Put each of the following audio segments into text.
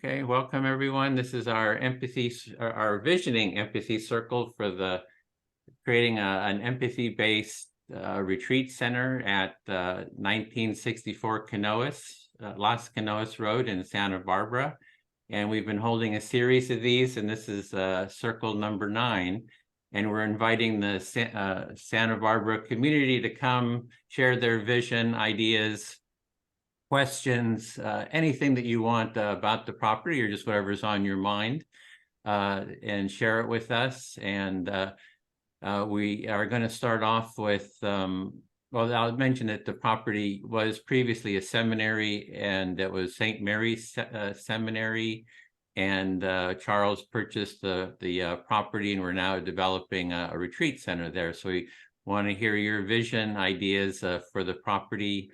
Okay, welcome everyone. This is our our visioning empathy circle for the creating an empathy-based retreat center at 1964 Canoas, Las Canoas Road in Santa Barbara. And we've been holding a series of these, and this is circle number 9. And we're inviting the Santa Barbara community to come share their vision, ideas, questions, anything that you want about the property or just whatever's on your mind, and share it with us. And we are going to start off with, well, I'll mention that the property was previously a seminary, and it was St. Mary's Seminary, and Charles purchased the property, and we're now developing a retreat center there. So we want to hear your vision, ideas for the property.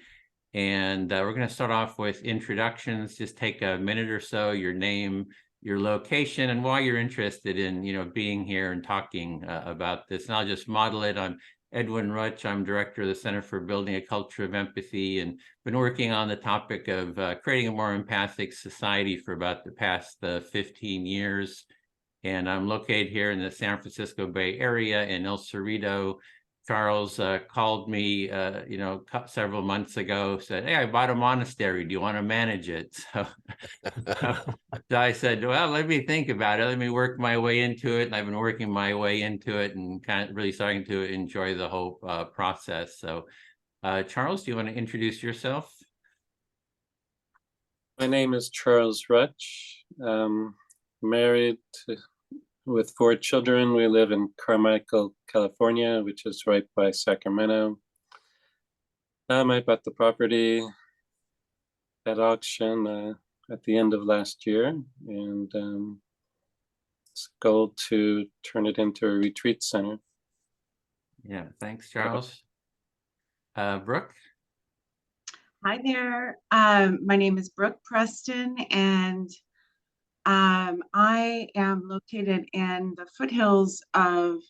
And we're going to start off with introductions. Just take a minute or so, your name, your location, and why you're interested in, being here and talking about this. And I'll just model it. I'm Edwin Rutsch. I'm director of the Center for Building a Culture of Empathy, and been working on the topic of creating a more empathic society for about the past 15 years. And I'm located here in the San Francisco Bay Area in El Cerrito. Charles called me, several months ago, said, "Hey, I bought a monastery. Do you want to manage it?" So I said, "Well, let me think about it. Let me work my way into it." And I've been working my way into it and kind of really starting to enjoy the whole process. So, Charles, do you want to introduce yourself? My name is Charles Rutsch. Married with 4 children. We live in Carmichael, California, which is right by Sacramento. I bought the property at auction at the end of last year, and it's a goal to turn it into a retreat center. Yeah, thanks, Charles. Brooke? Hi there. My name is Brooke Preston, and I am located in the foothills of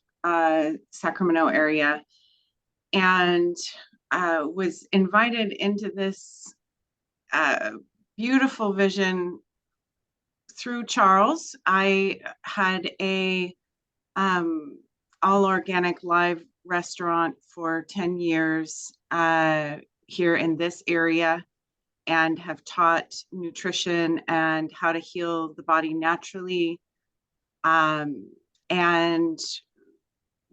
Sacramento area, and was invited into this beautiful vision through Charles. I had a all organic live restaurant for 10 years here in this area, and have taught nutrition and how to heal the body naturally, and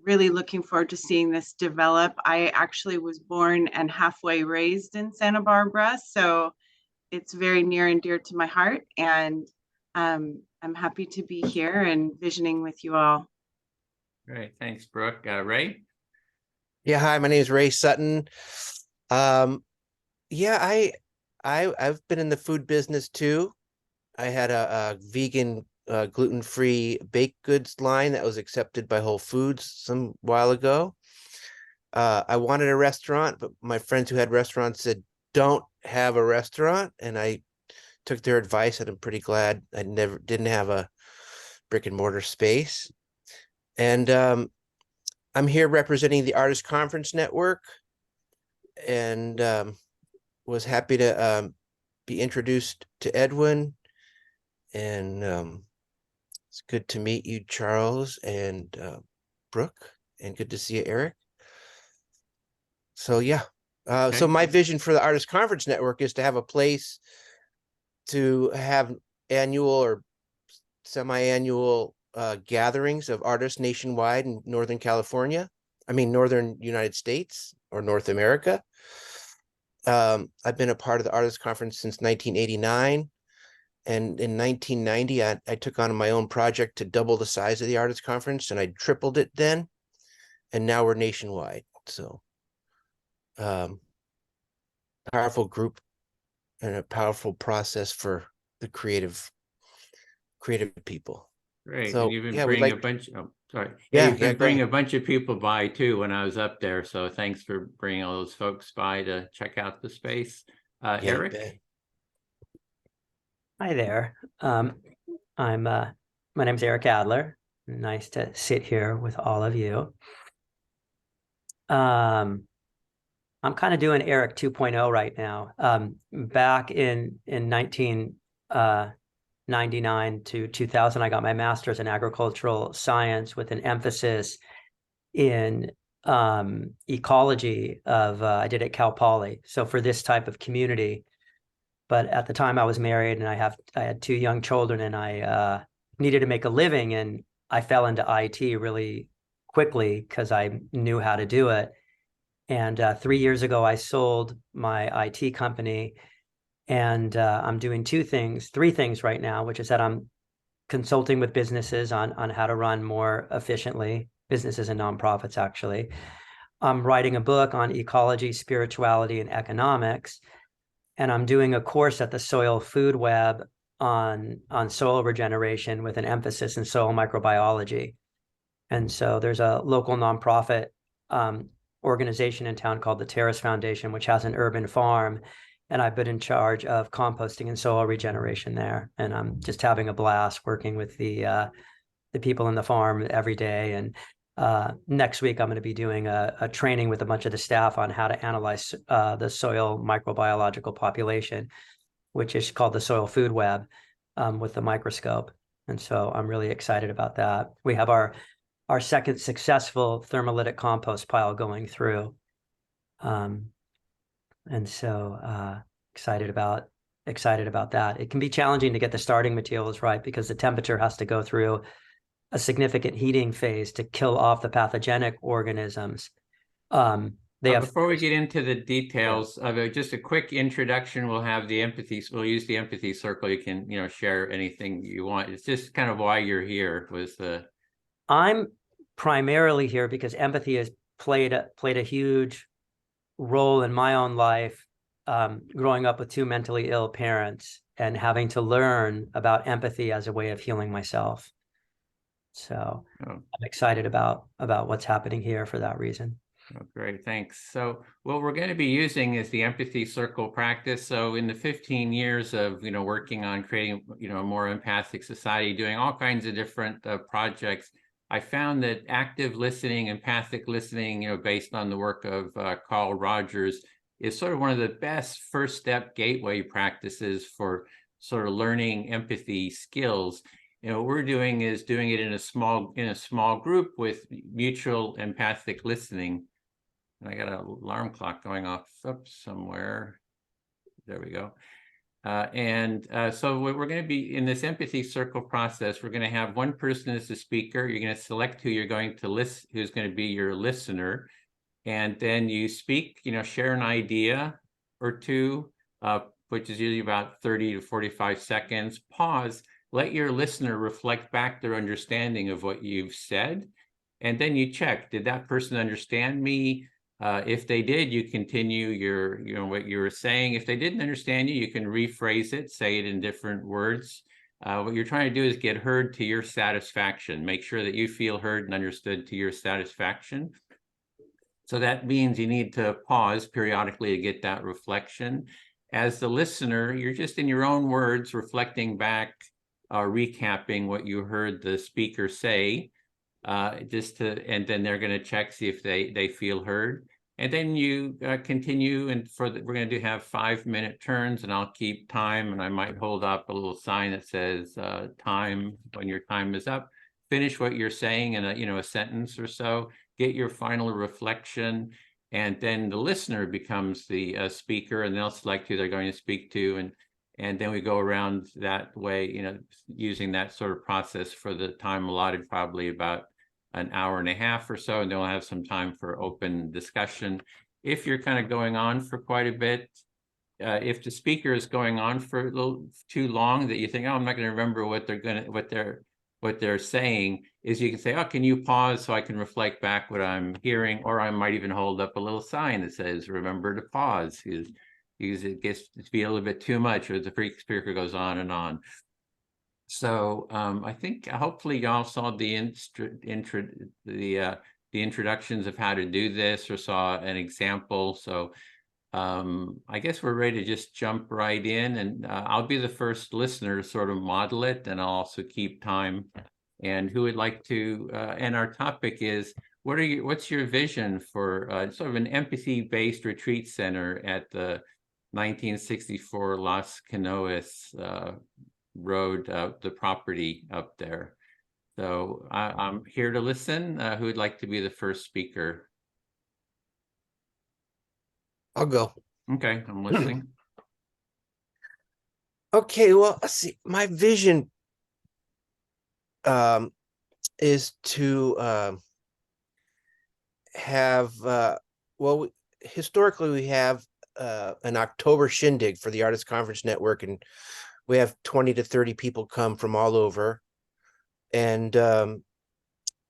really looking forward to seeing this develop. I actually was born and halfway raised in Santa Barbara, so it's very near and dear to my heart, and I'm happy to be here and visioning with you all. Great, thanks, Brooke. Ray? Yeah, hi, my name is Ray Sutton. Yeah, I've been in the food business too. I had a vegan, gluten-free baked goods line that was accepted by Whole Foods some while ago. I wanted a restaurant, but my friends who had restaurants said, "Don't have a restaurant," and I took their advice, and I'm pretty glad I didn't have a brick and mortar space. And I'm here representing the Artist Conference Network, and was happy to be introduced to Edwin, and it's good to meet you, Charles, and Brooke, and good to see you, Eric. So yeah, Okay. So my vision for the Artist Conference Network is to have a place to have annual or semi-annual gatherings of artists nationwide in Northern California. I mean, Northern United States or North America. I've been a part of the Artist Conference since 1989. And in 1990, I took on my own project to double the size of the Artist Conference, and I tripled it then. And now we're nationwide. So powerful group and a powerful process for the creative people. Great. So and you've been yeah, bringing a bunch. Oh, sorry. Yeah, you've been go bringing ahead. a bunch of people by too when I was up there. So thanks for bringing all those folks by to check out the space. Yeah, Eric. Hi there. My name's Eric Adler. Nice to sit here with all of you. I'm kind of doing Eric 2.0 right now. Back in 1990, 99 to 2000, I got my master's in agricultural science with an emphasis in ecology I did at Cal Poly. So for this type of community, but at the time I was married and I had 2 young children, and I needed to make a living, and I fell into IT really quickly because I knew how to do it. And 3 years ago, I sold my IT company, and I'm doing 3 things right now, which is that I'm consulting with businesses on how to run more efficiently, businesses and nonprofits, actually. I'm writing a book on ecology, spirituality, and economics. And I'm doing a course at the Soil Food Web on soil regeneration with an emphasis in soil microbiology. And so there's a local nonprofit organization in town called the Terrace Foundation, which has an urban farm. And I've been in charge of composting and soil regeneration there. And I'm just having a blast working with the people in the farm every day. And next week, I'm going to be doing a training with a bunch of the staff on how to analyze the soil microbiological population, which is called the Soil Food Web with the microscope. And so I'm really excited about that. We have our second successful thermolytic compost pile going through. And so excited about that. It can be challenging to get the starting materials right because the temperature has to go through a significant heating phase to kill off the pathogenic organisms. Before we get into the details of it, just a quick introduction. We'll use the empathy circle. You can, share anything you want. It's just kind of why you're here I'm primarily here because empathy has played a huge role in my own life, growing up with 2 mentally ill parents and having to learn about empathy as a way of healing myself. So I'm excited about what's happening here for that reason. Oh, great, thanks. So what we're going to be using is the empathy circle practice. So in the 15 years of, working on creating, a more empathic society, doing all kinds of different projects, I found that active listening, empathic listening, based on the work of Carl Rogers, is sort of one of the best first step gateway practices for sort of learning empathy skills. What we're doing is doing it in a small group with mutual empathic listening. And I got an alarm clock going off up somewhere. There we go. So we're going to be in this empathy circle process. We're going to have one person as the speaker. You're going to select who you're going to listen, who's going to be your listener, and then you speak. Share an idea or two, which is usually about 30 to 45 seconds. Pause. Let your listener reflect back their understanding of what you've said, and then you check: did that person understand me? If they did, you continue what you were saying. If they didn't understand you, you can rephrase it, say it in different words. What you're trying to do is get heard to your satisfaction. Make sure that you feel heard and understood to your satisfaction. So that means you need to pause periodically to get that reflection. As the listener, you're just in your own words, reflecting back, recapping what you heard the speaker say, and then they're going to check, see if they feel heard. And then you continue, and we're going to have 5-minute turns, and I'll keep time, and I might hold up a little sign that says time when your time is up. Finish what you're saying in a sentence or so, get your final reflection, and then the listener becomes the speaker, and they'll select who they're going to speak to, and then we go around that way, using that sort of process for the time allotted, probably about an hour and a half or so, and then we'll have some time for open discussion. If you're kind of going on for quite a bit, if the speaker is going on for a little too long that you think, oh, I'm not going to remember what they're saying, is you can say, oh, can you pause so I can reflect back what I'm hearing? Or I might even hold up a little sign that says, remember to pause, because it gets to be a little bit too much as the speaker goes on and on. So I think hopefully y'all saw the introductions of how to do this, or saw an example. So I guess we're ready to just jump right in, and I'll be the first listener to sort of model it, and I'll also keep time. And who would like to? And our topic is, what's your vision for sort of an empathy-based retreat center at the 1964 Las Canoas road, the property up there. So I'm here to listen. Who would like to be the first speaker? I'll go. Okay, I'm listening. Okay, well, let's see. My vision is to have well, historically we have an October shindig for the Artist Conference Network, and we have 20 to 30 people come from all over, and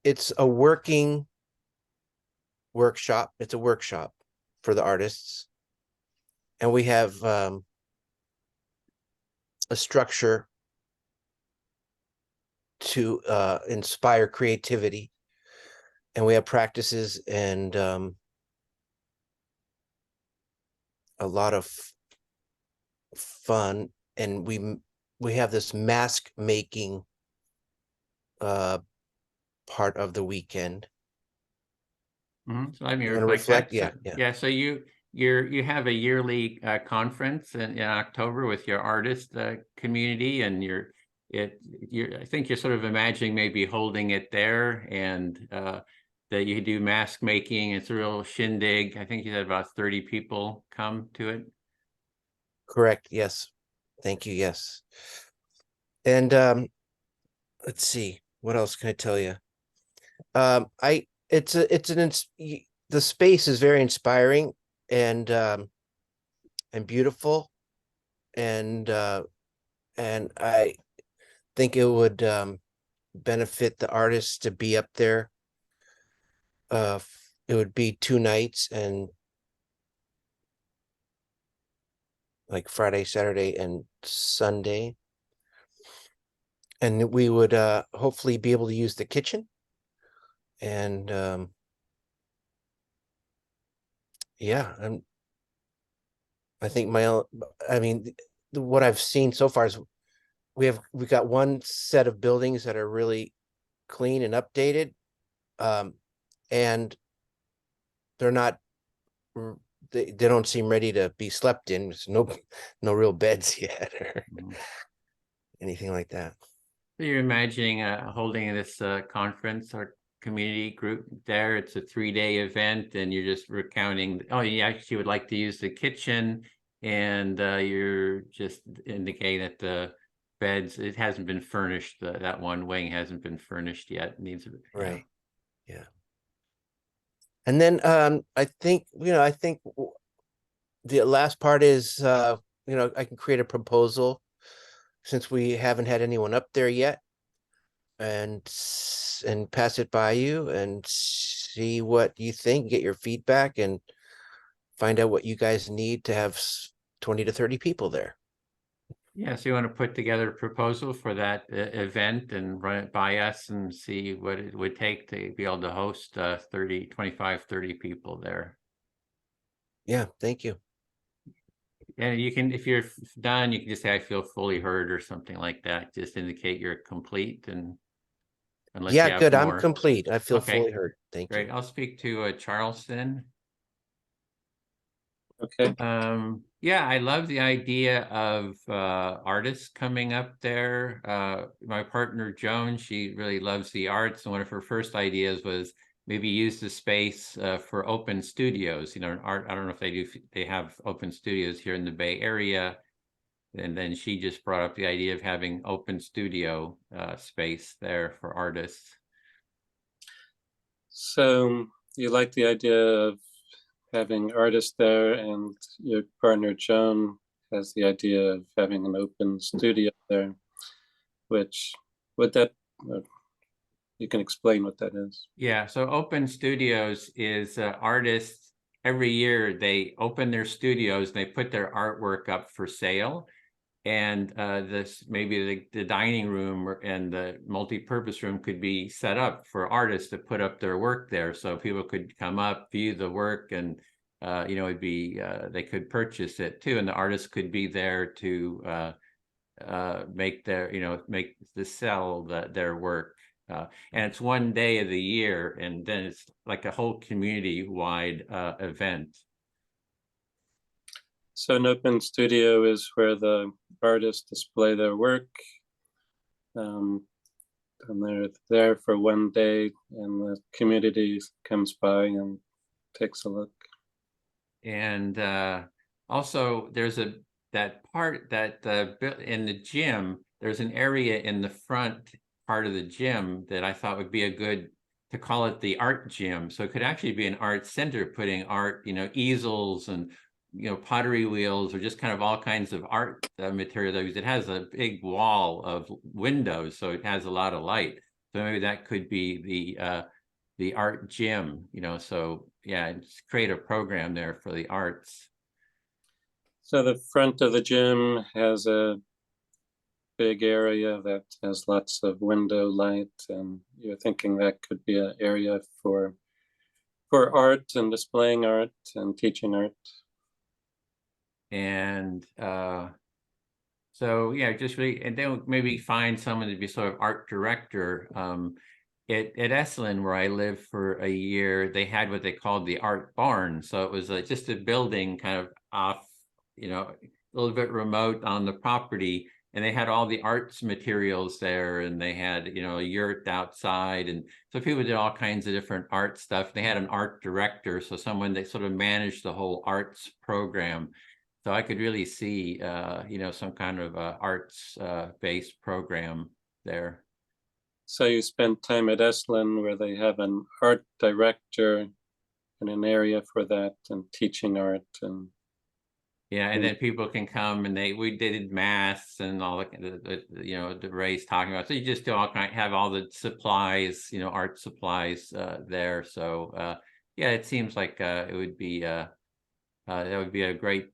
it's a working workshop. It's a workshop for the artists, and we have a structure to inspire creativity, and we have practices and a lot of fun, and we have this mask making part of the weekend. So let me You wanna reflect reflect? that. Yeah, yeah. Yeah. So you have a yearly conference in October with your artist community, and I think you're sort of imagining maybe holding it there, and that you do mask making. It's a real shindig. I think you said about 30 people come to it. Correct. Yes. Thank you. Yes. And let's see, what else can I tell you? The space is very inspiring and beautiful, and I think it would benefit the artists to be up there. It would be 2 nights, and like Friday, Saturday, and Sunday. And we would hopefully be able to use the kitchen. And yeah, I think what I've seen so far is we got one set of buildings that are really clean and updated, and they're not they don't seem ready to be slept in. There's no real beds yet or anything like that. So you're imagining holding this conference or community group there. It's a 3-day event, and you're just recounting. Oh, you actually would like to use the kitchen, and you're just indicating that the beds, it hasn't been furnished. That one wing hasn't been furnished yet. Needs Right. Yeah. And then I think the last part is I can create a proposal, since we haven't had anyone up there yet, and pass it by you and see what you think, get your feedback, and find out what you guys need to have 20 to 30 people there. Yeah, so you want to put together a proposal for that event and run it by us and see what it would take to be able to host 25, 30 people there. Yeah, thank you. And you can, if you're done, you can just say, I feel fully heard or something like that. Just indicate you're complete, and unless you Yeah, have good. more. I'm complete. I feel Okay. fully heard. Thank Great. you. I'll speak to Charleston. Okay. Yeah, I love the idea of artists coming up there. My partner Joan, she really loves the arts, and one of her first ideas was maybe use the space for open studios. Art. I don't know if they have open studios here in the Bay Area. And then she just brought up the idea of having open studio space there for artists. So you like the idea of having artists there, and your partner Joan has the idea of having an open studio there, which you can explain what that is. Yeah, so open studios is artists, every year they open their studios and they put their artwork up for sale. And this maybe the dining room and the multi-purpose room could be set up for artists to put up their work there, so people could come up, view the work, and it'd be they could purchase it too, and the artists could be there to make sell their work. And it's one day of the year, and then it's like a whole community-wide event. So an open studio is where the artists display their work. And they're there for one day, and the community comes by and takes a look. And also there's that part that in the gym, there's an area in the front part of the gym that I thought would be a good, to call it the art gym. So it could actually be an art center, putting art, easels and, pottery wheels, or just kind of all kinds of art material. Because it has a big wall of windows, so it has a lot of light. So maybe that could be the art gym, so yeah, just create a program there for the arts. So the front of the gym has a big area that has lots of window light, and you're thinking that could be an area for art and displaying art and teaching art. And so yeah, just really, and then maybe find someone to be sort of art director. At Esalen, where I lived for a year, they had what they called the art barn. So it was just a building kind of off, a little bit remote on the property. And they had all the arts materials there, and they had, a yurt outside. And so people did all kinds of different art stuff. They had an art director, so someone that sort of managed the whole arts program. So I could really see, some kind of arts based program there. So you spent time at Esalen, where they have an art director and an area for that, and teaching art. And yeah, and then people can come, and we did mass and all the Ray's talking about. So you just do have all the supplies, art supplies there. So yeah, it seems like it would be that would be a great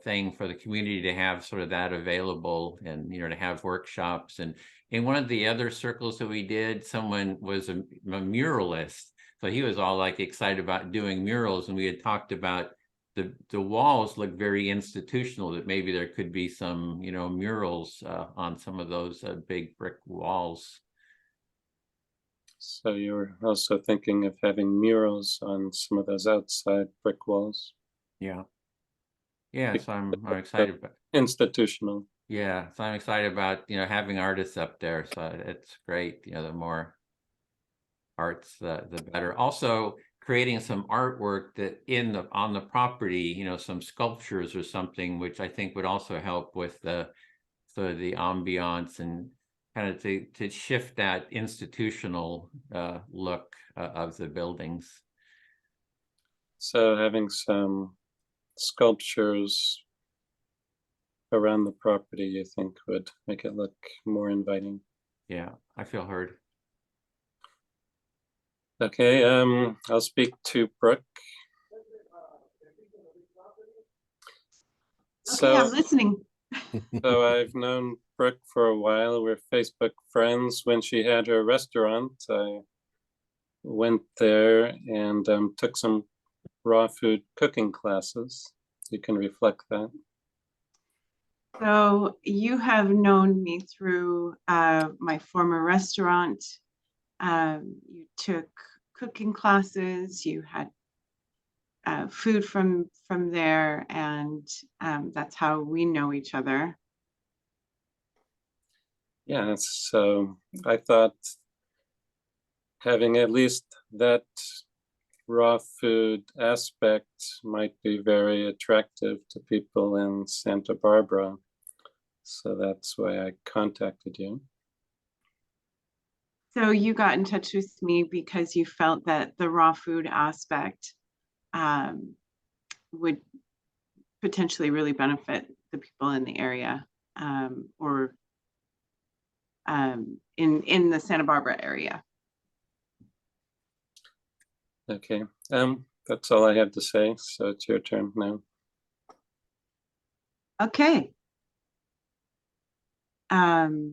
thing for the community to have sort of that available, and to have workshops. And in one of the other circles that we did, someone was a muralist, so he was all like excited about doing murals, and we had talked about the walls look very institutional, that maybe there could be some murals on some of those big brick walls. so you're also thinking of having murals on some of those outside brick walls. Yeah, so I'm excited about institutional. Yeah, so I'm excited about having artists up there. So it's great. The more arts, the better. Also, creating some artwork that on the property, some sculptures or something, which I think would also help with the ambiance, and kind of to shift that institutional look of the buildings. So having some sculptures around the property, you think, would make it look more inviting? Yeah, I feel heard. Okay, I'll speak to Brooke. Okay, I'm listening. So I've known Brooke for a while. We're Facebook friends. When she had her restaurant, I went there and took some raw food cooking classes. You can reflect that. So you have known me through my former restaurant. You took cooking classes. You had food from there, and that's how we know each other. Yeah, so I thought having at least that raw food aspect might be very attractive to people in Santa Barbara. So that's why I contacted you. So you got in touch with me because you felt that the raw food aspect would potentially really benefit the people in the area, or in the Santa Barbara area. Okay, that's all I have to say. So it's your turn now. Okay. Let's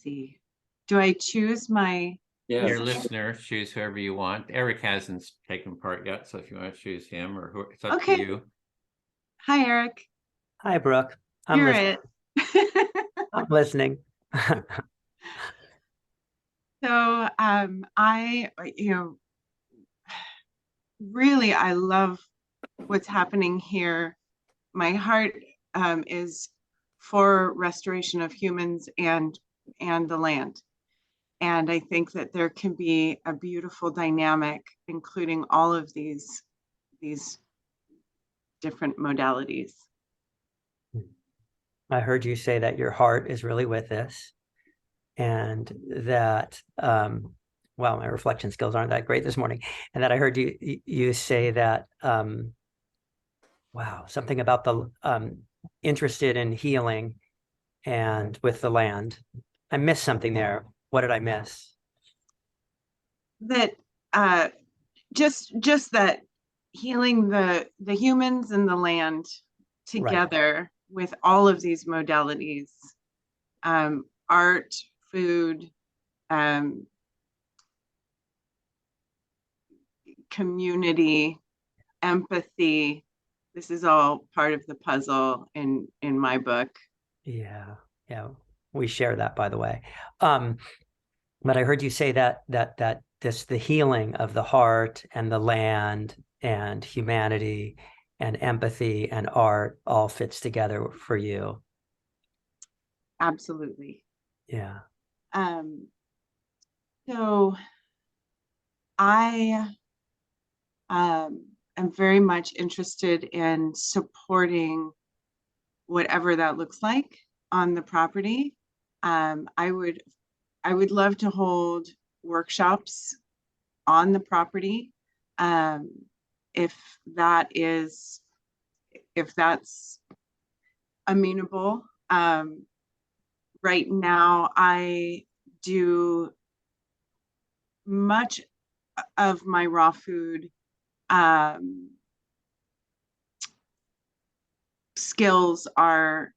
see. Do I choose my? Yeah. Your listener, choose whoever you want. Eric hasn't taken part yet, so if you want to choose him, or who, it's up Okay. to you. Hi, Eric. Hi, Brooke. I'm You're listening. it. I'm listening. So I, really, I love what's happening here my heart is for restoration of humans and the land. And I think that there can be a beautiful dynamic, including all of these different modalities. I heard you say that your heart is really with this, and that well, my reflection skills aren't that great this morning, and that I heard you say that wow, something about the interested in healing and with the land. I missed something there. What did I miss? That just that healing the humans and the land together with all of these modalities, art, food, community, empathy. This is all part of the puzzle in my book. Yeah, we share that, by the way. But I heard you say that the healing of the heart and the land and humanity and empathy and art all fits together for you. Absolutely. Yeah. So I am very much interested in supporting whatever that looks like on the property. I would love to hold workshops on the property, if that's amenable. Right now, I do much of my raw food skills are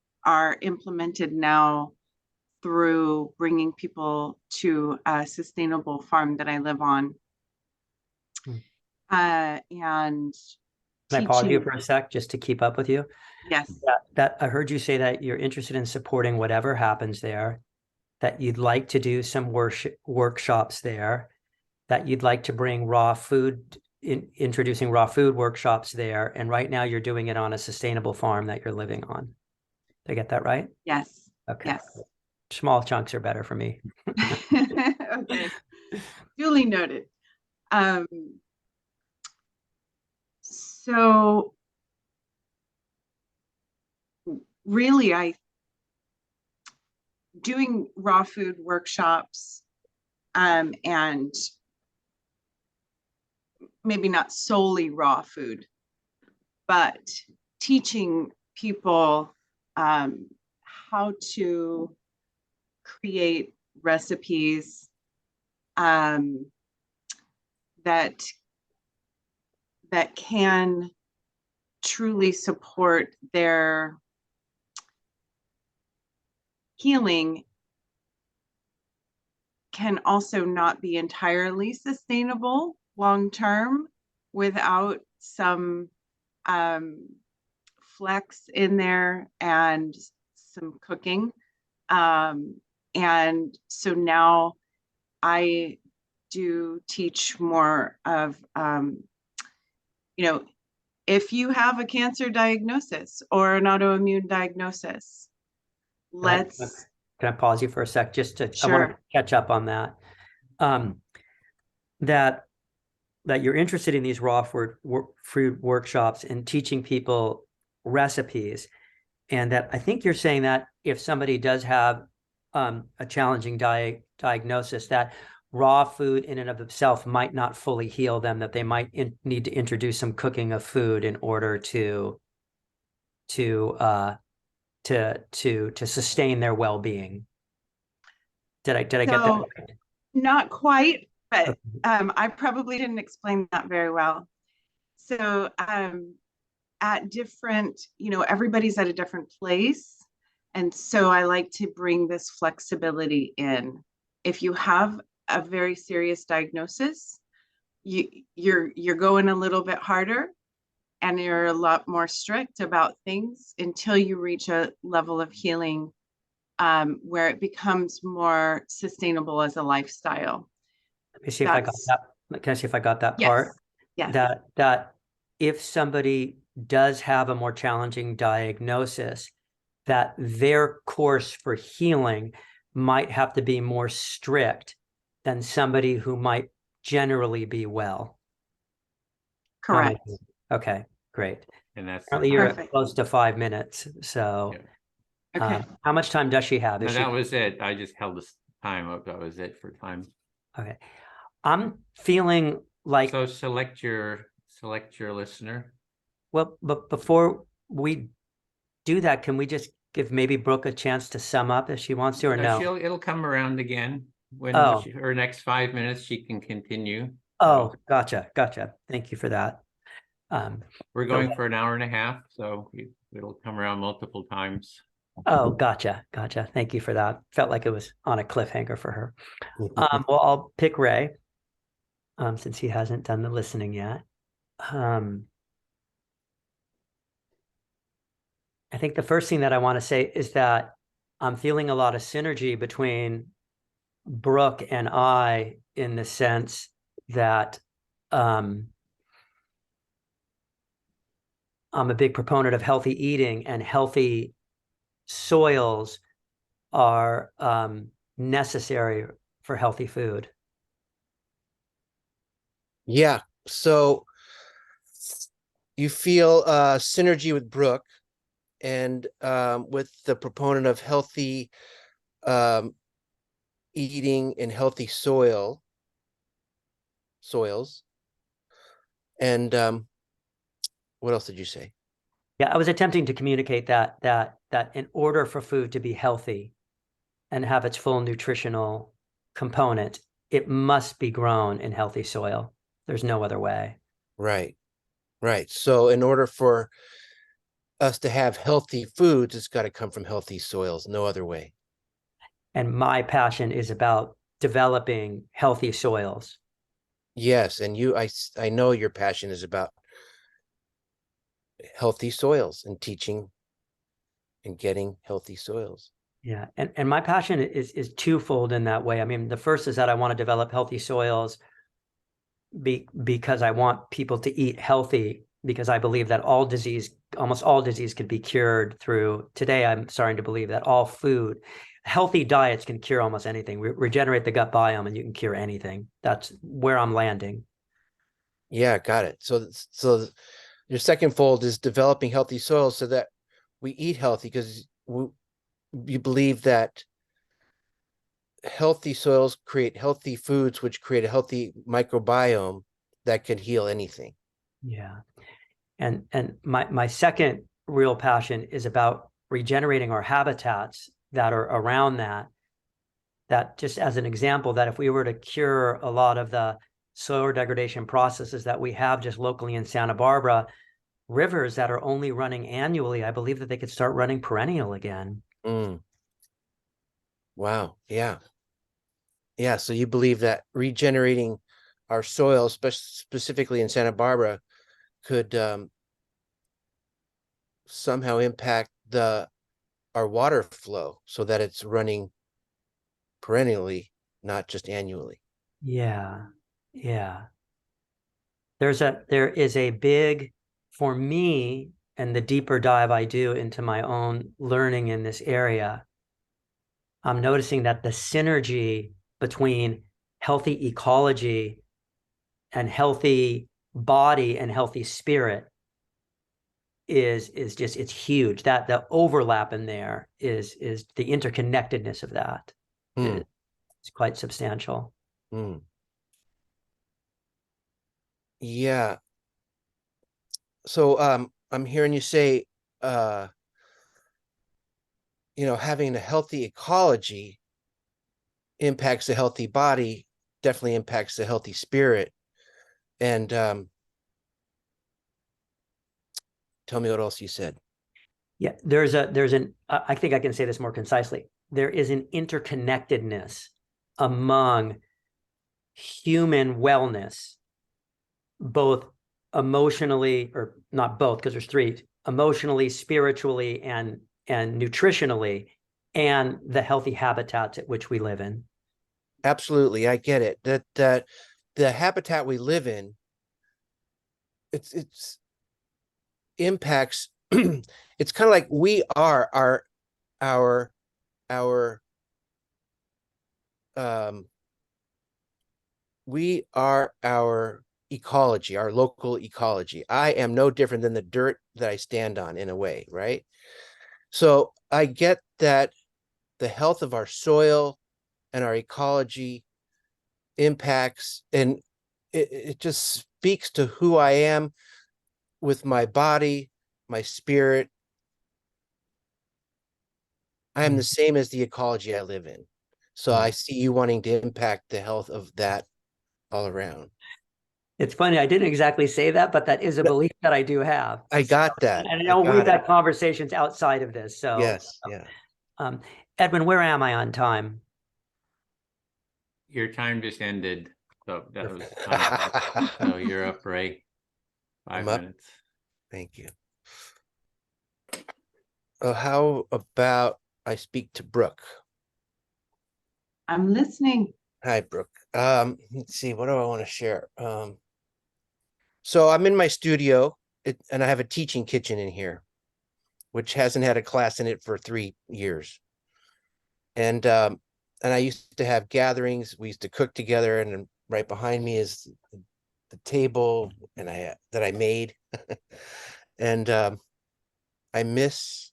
implemented now through bringing people to a sustainable farm that I live on. And Can I pause you for a sec just to keep up with you? Yes. That I heard you say that you're interested in supporting whatever happens there, that you'd like to do some workshops there, that you'd like to bring raw food, introducing raw food workshops there, and right now you're doing it on a sustainable farm that you're living on. Did I get that right? Yes. Okay. Yes. Small chunks are better for me. Okay. Duly noted. So really, doing raw food workshops, and maybe not solely raw food, but teaching people how to create recipes that can truly support their healing, can also not be entirely sustainable long term without some flex in there and some cooking. And so now I do teach more of, if you have a cancer diagnosis or an autoimmune diagnosis, Can I pause you for a sec just to, Sure. I want to catch up on that. That you're interested in these raw food workshops and teaching people recipes, and that I think you're saying that if somebody does have a challenging diagnosis, that raw food in and of itself might not fully heal them, that they might need to introduce some cooking of food in order to sustain their well-being. Did I get that right? Not quite, but I probably didn't explain that very well. So at different, everybody's at a different place. And so I like to bring this flexibility in. If you have a very serious diagnosis, you're going a little bit harder and you're a lot more strict about things until you reach a level of healing where it becomes more sustainable as a lifestyle. Let me see if I got that. Can I see if I got that part? Yes. That if somebody does have a more challenging diagnosis, that their course for healing might have to be more strict than somebody who might generally be well. How am I Correct. doing? Okay, great. And that's, Apparently you're at Perfect. close to 5 minutes. So Yeah. Okay. how much time does she have? no, Is she that was it. I just held this time up. That was it for time. okay? I'm feeling like, So select your listener. well, but before we do that, can we just give maybe Brooke a chance to sum up if she wants to, or no? It'll come around again when Oh. her next 5 minutes, she can continue. Oh, So gotcha. Thank you for that. we're So- going for an hour and a half, so it'll come around multiple times. Oh, gotcha. Thank you for that. Felt like it was on a cliffhanger for her. Well, I'll pick Ray, since he hasn't done the listening yet. I think the first thing that I want to say is that I'm feeling a lot of synergy between Brooke and I, in the sense that I'm a big proponent of healthy eating, and healthy soils are necessary for healthy food. Yeah. So you feel synergy with Brooke, and with the proponent of healthy eating and healthy soils. And what else did you say? Yeah, I was attempting to communicate that in order for food to be healthy and have its full nutritional component, it must be grown in healthy soil. There's no other way. Right. So in order for us to have healthy foods, it's got to come from healthy soils. No other way. And my passion is about developing healthy soils. Yes, and I know your passion is about healthy soils and teaching and getting healthy soils. Yeah, and my passion is twofold in that way. I mean, the first is that I want to develop healthy soils because I want people to eat healthy, because I believe that almost all disease could be cured through. Today, I'm starting to believe that healthy diets can cure almost anything. Regenerate the gut biome and you can cure anything. That's where I'm landing. Yeah, got it. So your second fold is developing healthy soils so that we eat healthy, because you believe that healthy soils create healthy foods, which create a healthy microbiome that can heal anything. Yeah. And my second real passion is about regenerating our habitats that are around that just as an example, that if we were to cure a lot of the soil degradation processes that we have just locally in Santa Barbara, rivers that are only running annually, I believe that they could start running perennial again. Wow. Yeah. So you believe that regenerating our soil, specifically in Santa Barbara, could somehow impact our water flow so that it's running perennially, not just annually. Yeah. There is a big, for me, and the deeper dive I do into my own learning in this area, I'm noticing that the synergy between healthy ecology and healthy body and healthy spirit is just, it's huge. That the overlap in there is the interconnectedness of that is quite substantial. Yeah. So I'm hearing you say having a healthy ecology impacts a healthy body, definitely impacts a healthy spirit. And tell me what else you said. Yeah, I think I can say this more concisely. There is an interconnectedness among human wellness, both emotionally, or not both, because there's three: emotionally, spiritually, and nutritionally, and the healthy habitats at which we live in. Absolutely, I get it. That the habitat we live in, it's impacts, it's kind of like we are our we are our ecology, our local ecology. I am no different than the dirt that I stand on, in a way, right? So I get that the health of our soil and our ecology impacts, and it just speaks to who I am with my body, my spirit. I am the same as the ecology I live in. So I see you wanting to impact the health of that all around. It's funny, I didn't exactly say that, but that is a belief that I do have. I got that. And I I know we've got it. had conversations outside of this, so. Yes, yeah. Edwin, where am I on time? Your time just ended, so that was Perfect. time. So you're up, Ray. I'm 5 up. minutes. Thank you. How about I speak to Brooke? I'm listening. Hi, Brooke. Let's see, what do I want to share? So I'm in my studio, and I have a teaching kitchen in here, which hasn't had a class in it for 3 years. And I used to have gatherings. We used to cook together, and then right behind me is the table that I made. And I miss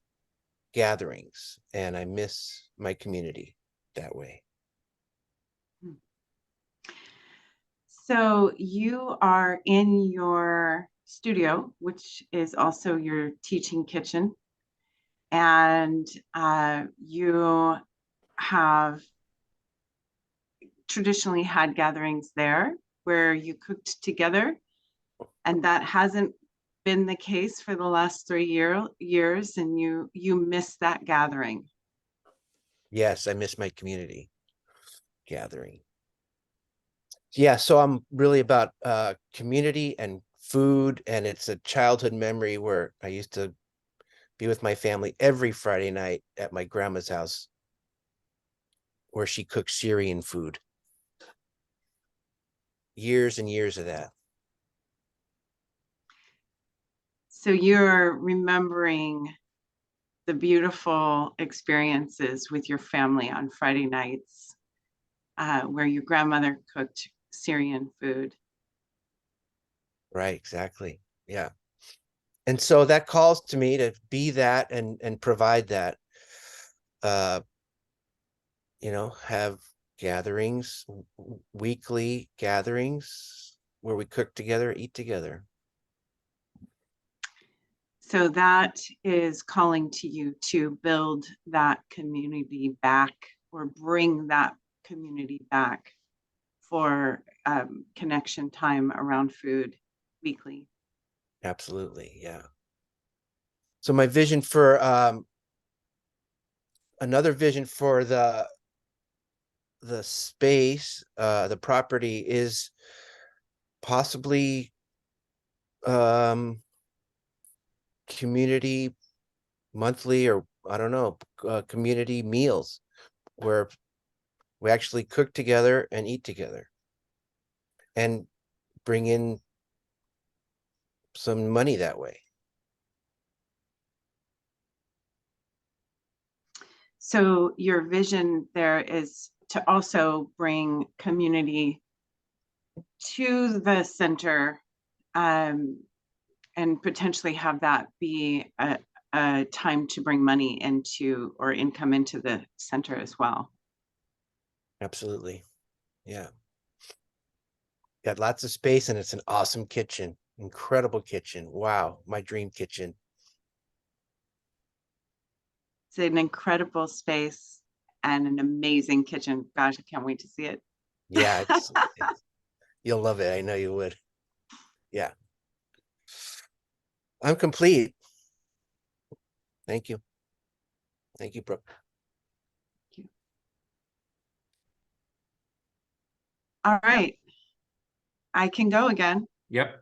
gatherings, and I miss my community that way. So you are in your studio, which is also your teaching kitchen, and you have traditionally had gatherings there where you cooked together, and that hasn't been the case for the last 3 years, and you miss that gathering. Yes, I miss my community gathering. Yeah, so I'm really about community and food, and it's a childhood memory where I used to be with my family every Friday night at my grandma's house, where she cooked Syrian food. Years and years of that. So you're remembering the beautiful experiences with your family on Friday nights, where your grandmother cooked Syrian food. Right, exactly. Yeah. And so that calls to me to be that and provide that. Have gatherings, weekly gatherings where we cook together, eat together. So that is calling to you to build that community back, or bring that community back for connection time around food weekly. Absolutely, yeah. So my vision for another vision for the space, the property, is possibly community monthly, or I don't know, community meals where we actually cook together and eat together and bring in some money that way. So your vision there is to also bring community to the center, and potentially have that be a time to bring money into, or income into, the center as well. Absolutely. Yeah. Got lots of space, and it's an awesome kitchen. Incredible kitchen. Wow. My dream kitchen. It's an incredible space and an amazing kitchen. Gosh, I can't wait to see it. Yeah. You'll love it. I know you would. Yeah. I'm complete. Thank you. Thank you, Brooke. All right. I can go again. Yep.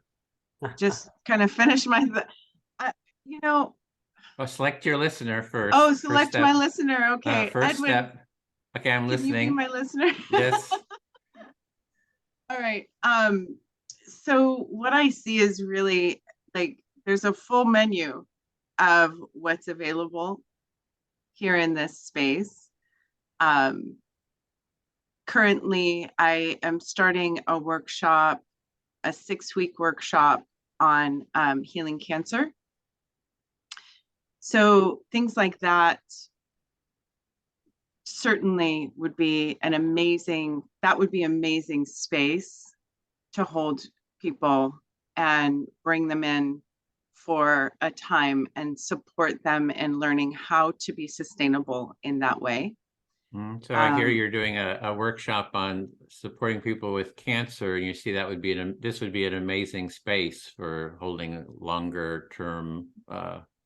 Just kind of finish my, Well, select your listener first. oh, First select step. my listener. Okay. First Edwin, step. Okay, I'm can you be listening. my listener? Yes. All right. So what I see is really like there's a full menu of what's available here in this space. Currently, I am starting a workshop, a 6-week workshop on healing cancer. So things like that certainly would be amazing space to hold people and bring them in for a time and support them in learning how to be sustainable in that way. So I hear you're doing a workshop on supporting people with cancer. You see that would be this would be an amazing space for holding longer term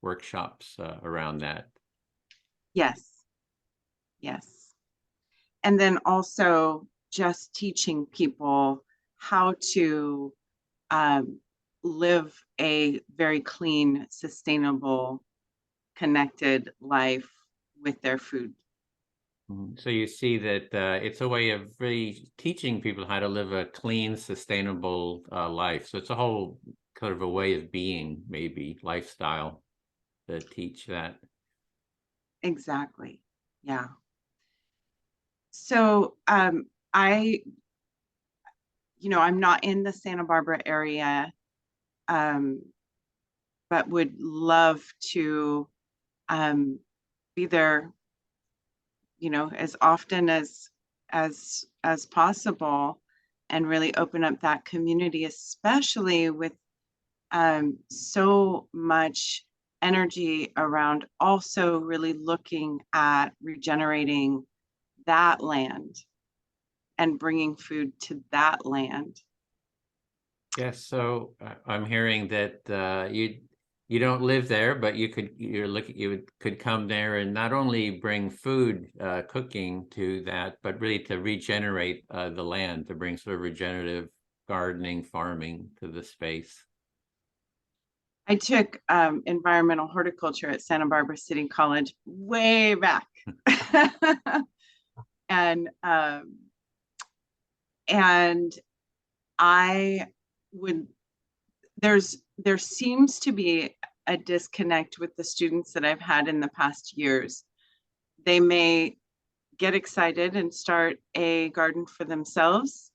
workshops around that. Yes. And then also just teaching people how to live a very clean, sustainable, connected life with their food. So you see that it's a way of really teaching people how to live a clean, sustainable life. So it's a whole kind of a way of being, maybe lifestyle, to teach that. Exactly. Yeah. So I'm not in the Santa Barbara area, but would love to be there, as often as possible, and really open up that community, especially with so much energy around also really looking at regenerating that land and bringing food to that land. Yes, so I'm hearing that you don't live there, but you could come there and not only bring food, cooking to that, but really to regenerate the land, to bring sort of regenerative gardening, farming to the space. I took environmental horticulture at Santa Barbara City College way back. And I would, there seems to be a disconnect with the students that I've had in the past years. They may get excited and start a garden for themselves,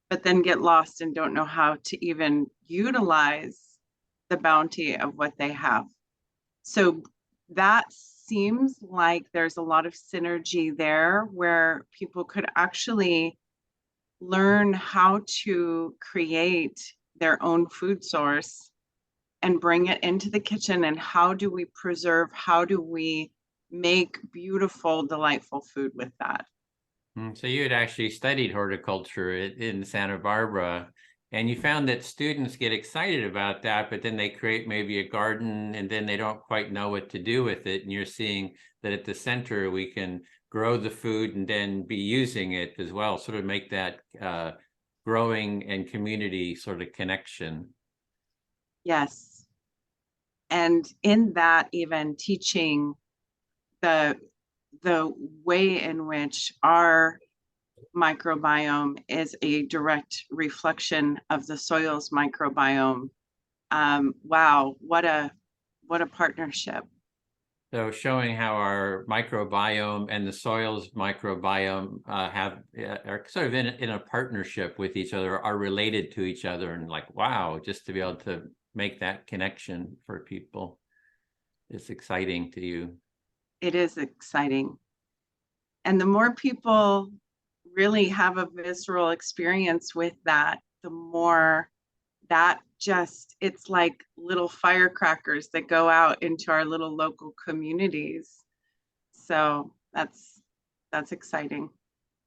but then get lost and don't know how to even utilize the bounty of what they have. So that seems like there's a lot of synergy there where people could actually learn how to create their own food source and bring it into the kitchen. And how do we preserve, how do we make beautiful, delightful food with that? So you had actually studied horticulture in Santa Barbara, and you found that students get excited about that, but then they create maybe a garden and then they don't quite know what to do with it. And you're seeing that at the center, we can grow the food and then be using it as well, sort of make that growing and community sort of connection. Yes. And in that, even teaching the way in which our microbiome is a direct reflection of the soil's microbiome. Wow, what a partnership. So showing how our microbiome and the soil's microbiome are sort of in a partnership with each other, are related to each other, and like, wow, just to be able to make that connection for people is exciting to you. It is exciting. And the more people really have a visceral experience with that, the more that it's like little firecrackers that go out into our little local communities. So that's exciting.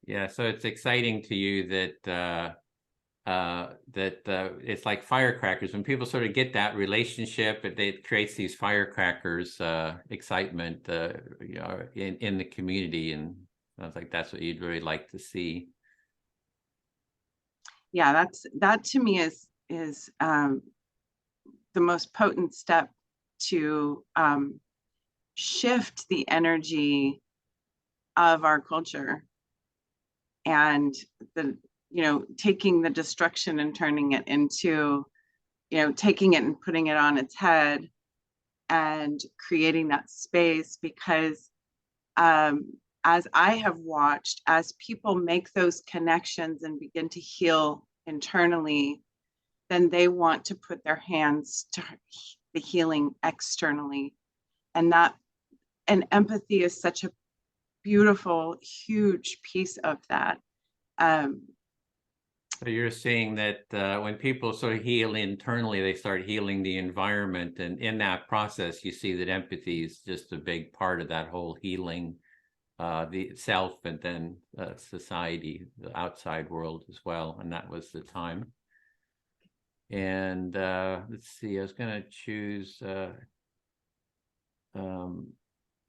Yeah, so it's exciting to you that it's like firecrackers. When people sort of get that relationship, it creates these firecrackers, excitement, in the community, and sounds like that's what you'd really like to see. Yeah, that to me is the most potent step to shift the energy of our culture, and taking the destruction and turning it into taking it and putting it on its head and creating that space, because as I have watched, as people make those connections and begin to heal internally, then they want to put their hands to the healing externally. And empathy is such a beautiful, huge piece of that. So you're saying that when people sort of heal internally, they start healing the environment. And in that process, you see that empathy is just a big part of that whole healing, the self and then society, the outside world as well. And that was the time. And let's see, I was going to choose,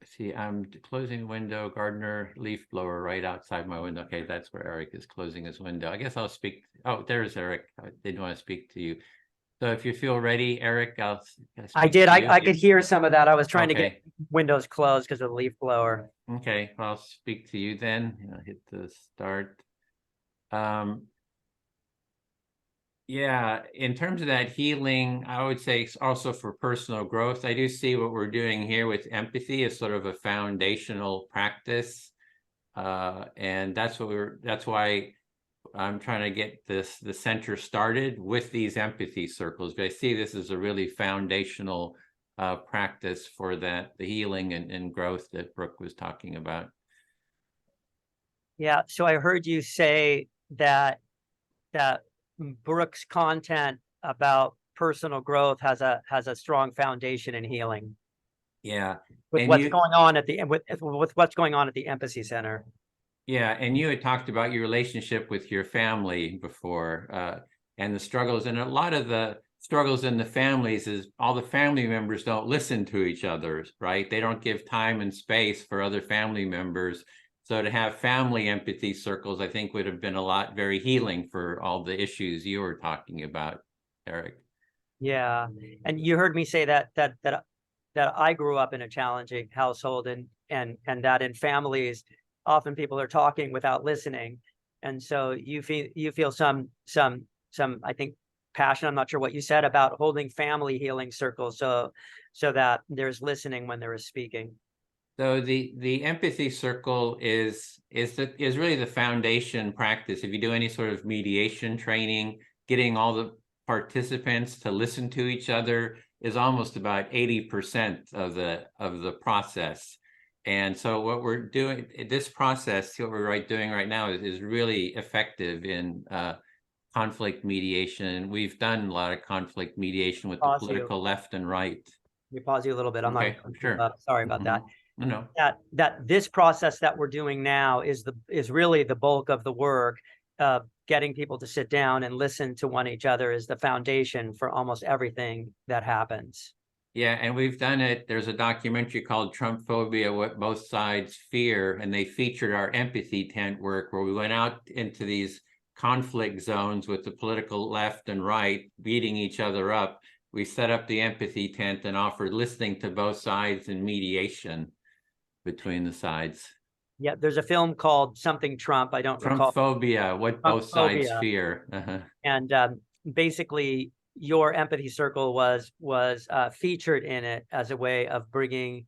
see, I'm closing the window, gardener, leaf blower right outside my window. Okay, that's where Eric is closing his window. I guess I'll speak. Oh, there's Eric. I didn't want to speak to you. So if you feel ready, Eric, I'll I did. I could hear some of that. I was trying to Okay. get windows closed because of the leaf blower. Okay, well, I'll speak to you then. I'll hit the start. Yeah, in terms of that healing, I would say also for personal growth, I do see what we're doing here with empathy as sort of a foundational practice. And that's why I'm trying to get the center started with these empathy circles. But I see this as a really foundational practice for the healing and growth that Brooke was talking about. Yeah. So I heard you say that Brooke's content about personal growth has a strong foundation in healing. Yeah. With And what's you- going on at with what's going on at the Empathy Center. Yeah, and you had talked about your relationship with your family before, and the struggles, and a lot of the struggles in the families is all the family members don't listen to each other, right? They don't give time and space for other family members. So to have family empathy circles, I think would have been very healing for all the issues you were talking about, Eric. Yeah, and you heard me say that I grew up in a challenging household, and that in families, often people are talking without listening, and so you feel some I think passion. I'm not sure what you said about holding family healing circles, so that there's listening when there is speaking. So the empathy circle is really the foundation practice. If you do any sort of mediation training, getting all the participants to listen to each other is almost about 80% of the process. And so what we're doing, this process, what we're doing right now is really effective in conflict mediation. We've done a lot of conflict mediation with the political left and right. Let me pause you a little bit. I'm Okay, not sure. Sorry about that. No. That this process that we're doing now is really the bulk of the work. Getting people to sit down and listen to each other is the foundation for almost everything that happens. Yeah, and we've done it. There's a documentary called Trump Phobia, What Both Sides Fear, and they featured our empathy tent work where we went out into these conflict zones with the political left and right beating each other up. We set up the empathy tent and offered listening to both sides and mediation between the sides. Yeah, there's a film called something Trump. I don't recall. Trump Phobia, What Both Sides Fear. And basically, your empathy circle was featured in it as a way of bringing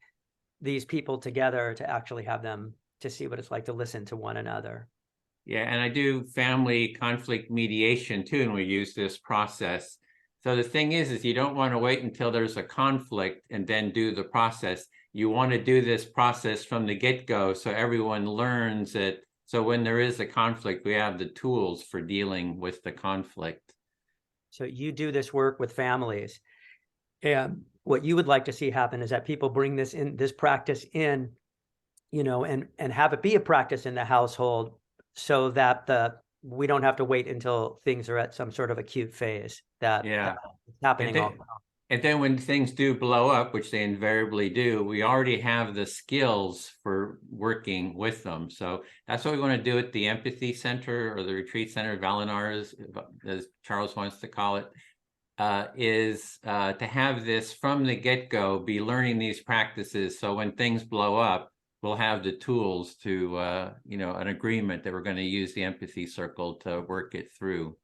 these people together to actually have them to see what it's like to listen to one another. Yeah, and I do family conflict mediation too, and we use this process. So the thing is you don't want to wait until there's a conflict and then do the process. You want to do this process from the get-go so everyone learns it. So when there is a conflict, we have the tools for dealing with the conflict. So you do this work with families. And what you would like to see happen is that people bring this practice in, and have it be a practice in the household so that we don't have to wait until things are at some sort of acute phase that is happening all the time. And then when things do blow up, which they invariably do, we already have the skills for working with them. So that's what we want to do at the Empathy Center or the Retreat Center, Valinars, as Charles wants to call it, is to have this from the get-go, be learning these practices. So when things blow up, we'll have the tools to, an agreement that we're going to use the empathy circle to work it through.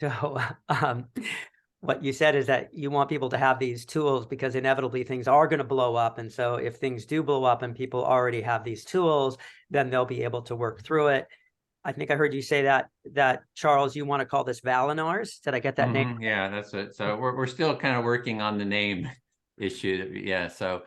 So what you said is that you want people to have these tools because inevitably things are going to blow up. And so if things do blow up and people already have these tools, then they'll be able to work through it. I think I heard you say that Charles, you want to call this Valinars. Did I get that name? Yeah, that's it. So we're still kind of working on the name issue. Yeah. So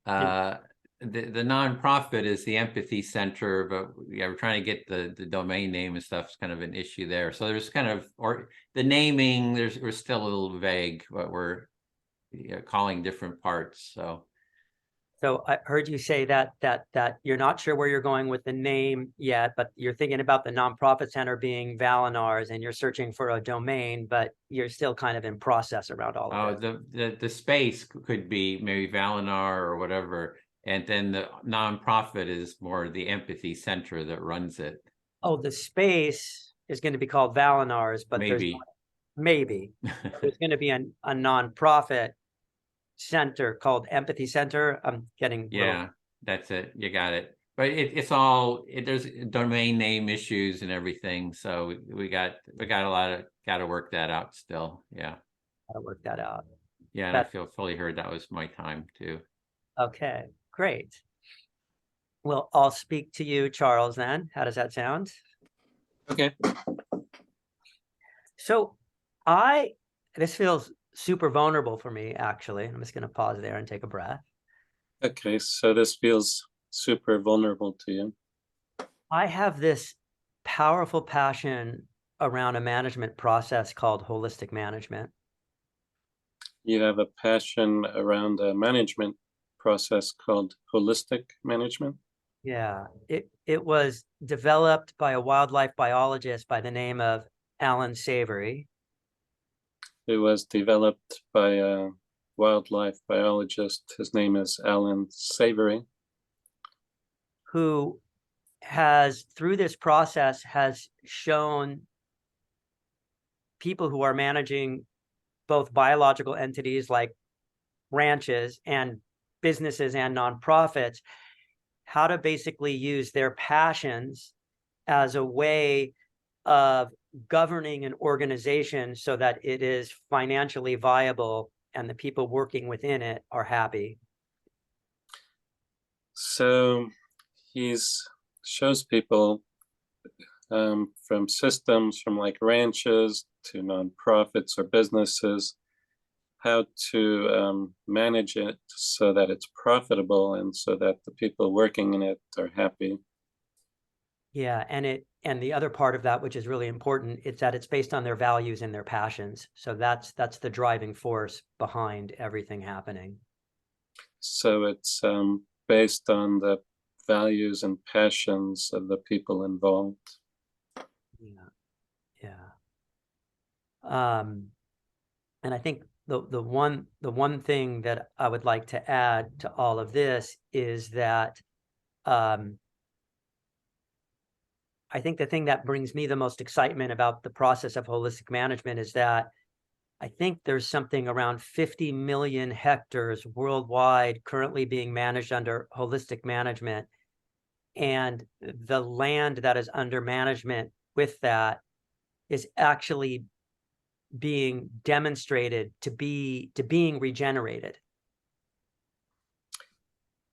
the nonprofit is the Empathy Center, but yeah, we're trying to get the domain name and stuff is kind of an issue there. So there's kind of, or the naming, we're still a little vague, but we're calling different parts. So I heard you say that you're not sure where you're going with the name yet, but you're thinking about the nonprofit center being Valinars, and you're searching for a domain, but you're still kind of in process around all of it. The space could be maybe Valinar or whatever, and then the nonprofit is more the Empathy Center that runs it. Oh, the space is going to be called Valinars, but Maybe. there's going to be a nonprofit center called Empathy Center. I'm getting That's it. You got it. But it's all there's domain name issues and everything. So we got to work that out still. Yeah. Gotta work that out. Yeah, and I feel fully heard. That was my time too. Okay, great. Well, I'll speak to you, Charles, then. How does that sound? Okay. So this feels super vulnerable for me, actually. I'm just going to pause there and take a breath. Okay, so this feels super vulnerable to you. I have this powerful passion around a management process called holistic management. You have a passion around a management process called holistic management. Yeah, it was developed by a wildlife biologist by the name of Alan Savory. It was developed by a wildlife biologist. His name is Alan Savory, who has, through this process, has shown people who are managing both biological entities like ranches and businesses and nonprofits how to basically use their passions as a way of governing an organization so that it is financially viable and the people working within it are happy. So he shows people from systems, from like ranches to nonprofits or businesses, how to manage it so that it's profitable and so that the people working in it are happy. Yeah, and the other part of that, which is really important, is that it's based on their values and their passions. So that's the driving force behind everything happening. So it's based on the values and passions of the people involved. Yeah. And I think the one thing that I would like to add to all of this is that I think the thing that brings me the most excitement about the process of holistic management is that I think there's something around 50 million hectares worldwide currently being managed under holistic management. And the land that is under management with that is actually being demonstrated to being regenerated.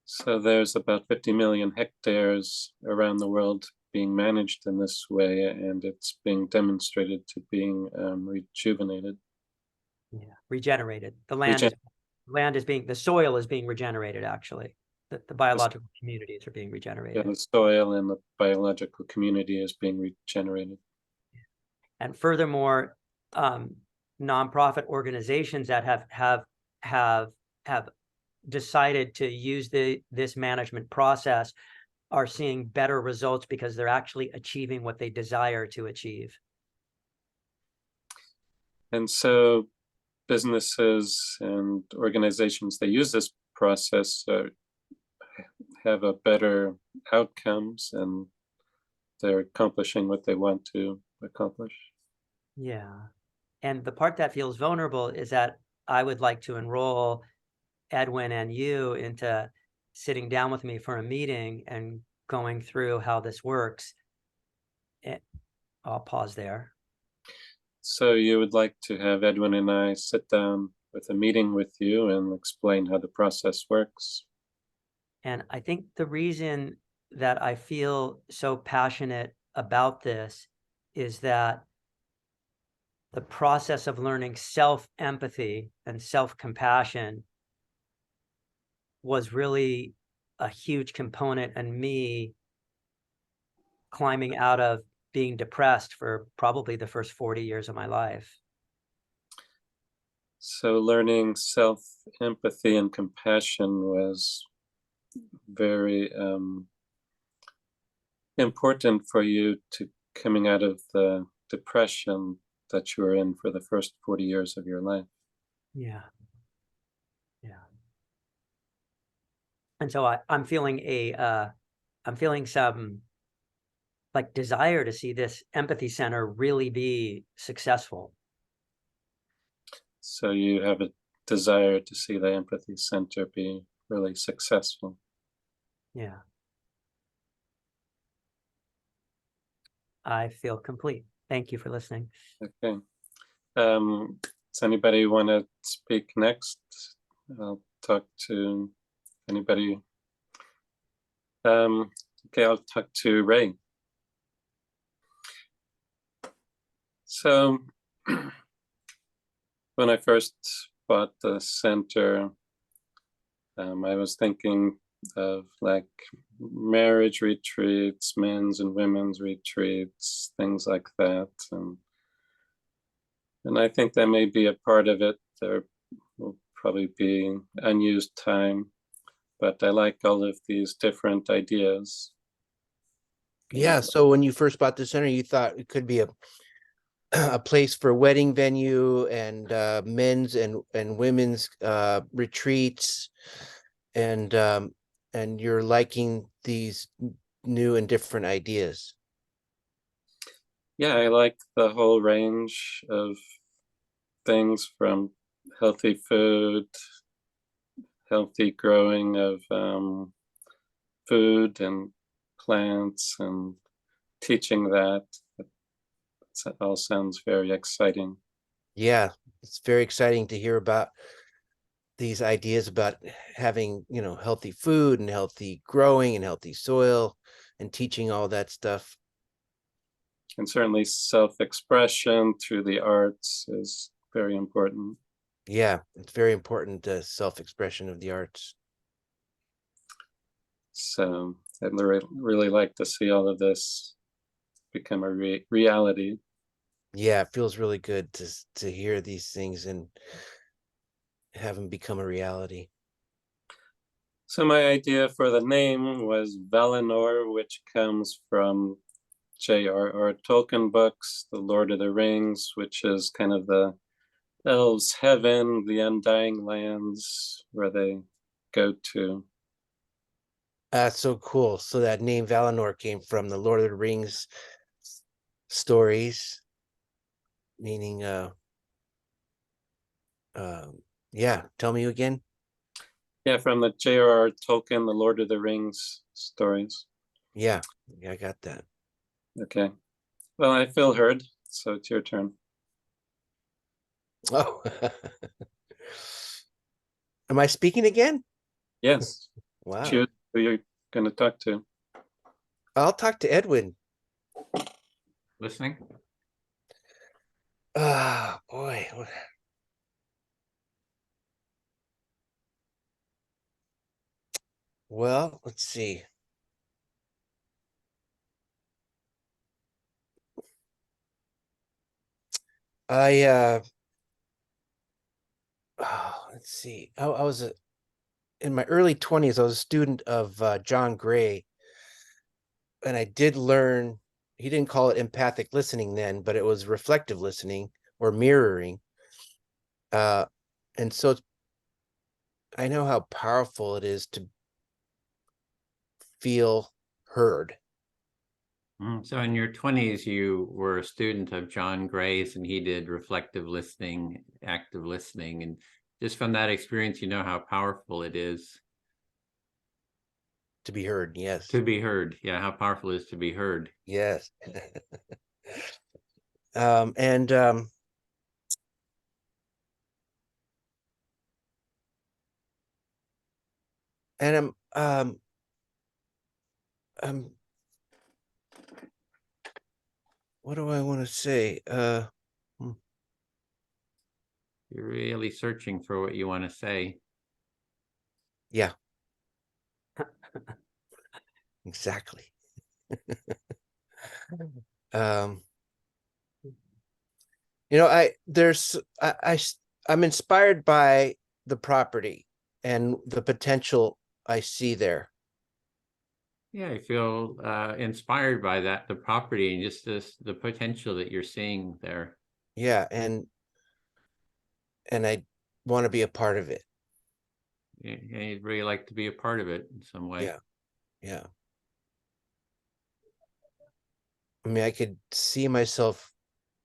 So there's about 50 million hectares around the world being managed in this way, and it's being demonstrated to being rejuvenated. Yeah, regenerated. The soil is being regenerated, actually. The biological communities are being regenerated. Yeah, the soil and the biological community is being regenerated. And furthermore, nonprofit organizations that have decided to use this management process are seeing better results because they're actually achieving what they desire to achieve. And so businesses and organizations that use this process have a better outcomes, and they're accomplishing what they want to accomplish. Yeah. And the part that feels vulnerable is that I would like to enroll Edwin and you into sitting down with me for a meeting and going through how this works. I'll pause there. So you would like to have Edwin and I sit down with a meeting with you and explain how the process works? And I think the reason that I feel so passionate about this is that the process of learning self-empathy and self-compassion was really a huge component in me climbing out of being depressed for probably the first 40 years of my life. So learning self-empathy and compassion was very important for you to coming out of the depression that you were in for the first 40 years of your life. Yeah. Yeah. And so I'm feeling I'm feeling some like desire to see this empathy center really be successful. So you have a desire to see the empathy center be really successful. Yeah. I feel complete. Thank you for listening. Okay. Does anybody want to speak next? I'll talk to anybody. Okay, I'll talk to Ray. So when I first bought the center, I was thinking of like marriage retreats, men's and women's retreats, things like that. And I think that may be a part of it. There will probably be unused time, but I like all of these different ideas. Yeah, so when you first bought the center, you thought it could be a a place for wedding venue and men's and women's retreats, and you're liking these new and different ideas. Yeah, I like the whole range of things from healthy food, healthy growing of food and plants, and teaching that. That all sounds very exciting. Yeah, it's very exciting to hear about these ideas about having, you know, healthy food and healthy growing and healthy soil and teaching all that stuff. And certainly self-expression through the arts is very important. Yeah, it's very important, self-expression of the arts. So I'd really like to see all of this become a reality. Yeah, it feels really good to hear these things and have them become a reality. So my idea for the name was Valinor, which comes from J.R.R. Tolkien books, The Lord of the Rings, which is kind of the elves' heaven, the undying lands where they go to. That's so cool. So that name Valinor came from the Lord of the Rings stories, meaning yeah, tell me again. Yeah, from the J.R.R. Tolkien, The Lord of the Rings stories. Yeah, I got that. Okay. Well, I feel heard, so it's your turn. Oh. Am I speaking again? Yes. Wow. Choose who you're going to talk to. I'll talk to Edwin. Listening? Ah, boy. Well, let's see. I let's see. I was in my early 20s. I was a student of John Gray, and I did learn. He didn't call it empathic listening then, but it was reflective listening or mirroring. And so I know how powerful it is to feel heard. So in your 20s, you were a student of John Gray's, and he did reflective listening, active listening. And just from that experience, you know how powerful it is To be heard, yes. to be heard. Yeah, how powerful it is to be heard. Yes. And I'm what do I want to say? You're really searching for what you want to say. Yeah. Exactly. Um, you know, I'm inspired by the property and the potential I see there. Yeah, I feel inspired by that, the property and just the potential that you're seeing there. Yeah, and I want to be a part of it. And you'd really like to be a part of it in some way. Yeah. Yeah. I mean, I could see myself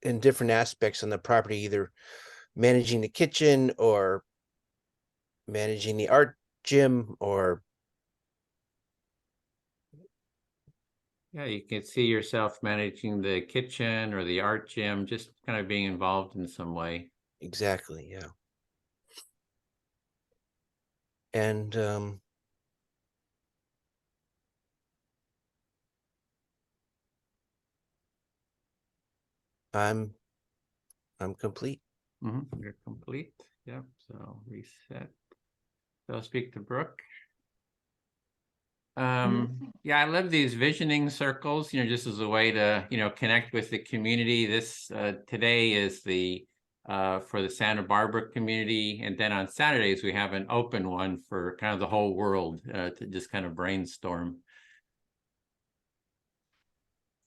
in different aspects on the property, either managing the kitchen or managing the art gym or Yeah, you can see yourself managing the kitchen or the art gym, just kind of being involved in some way. exactly, yeah. And I'm complete. You're complete. Yep. So reset. So I'll speak to Brooke. Yeah, I love these visioning circles, just as a way to, connect with the community. This today is the for the Santa Barbara community. And then on Saturdays, we have an open one for kind of the whole world to just kind of brainstorm.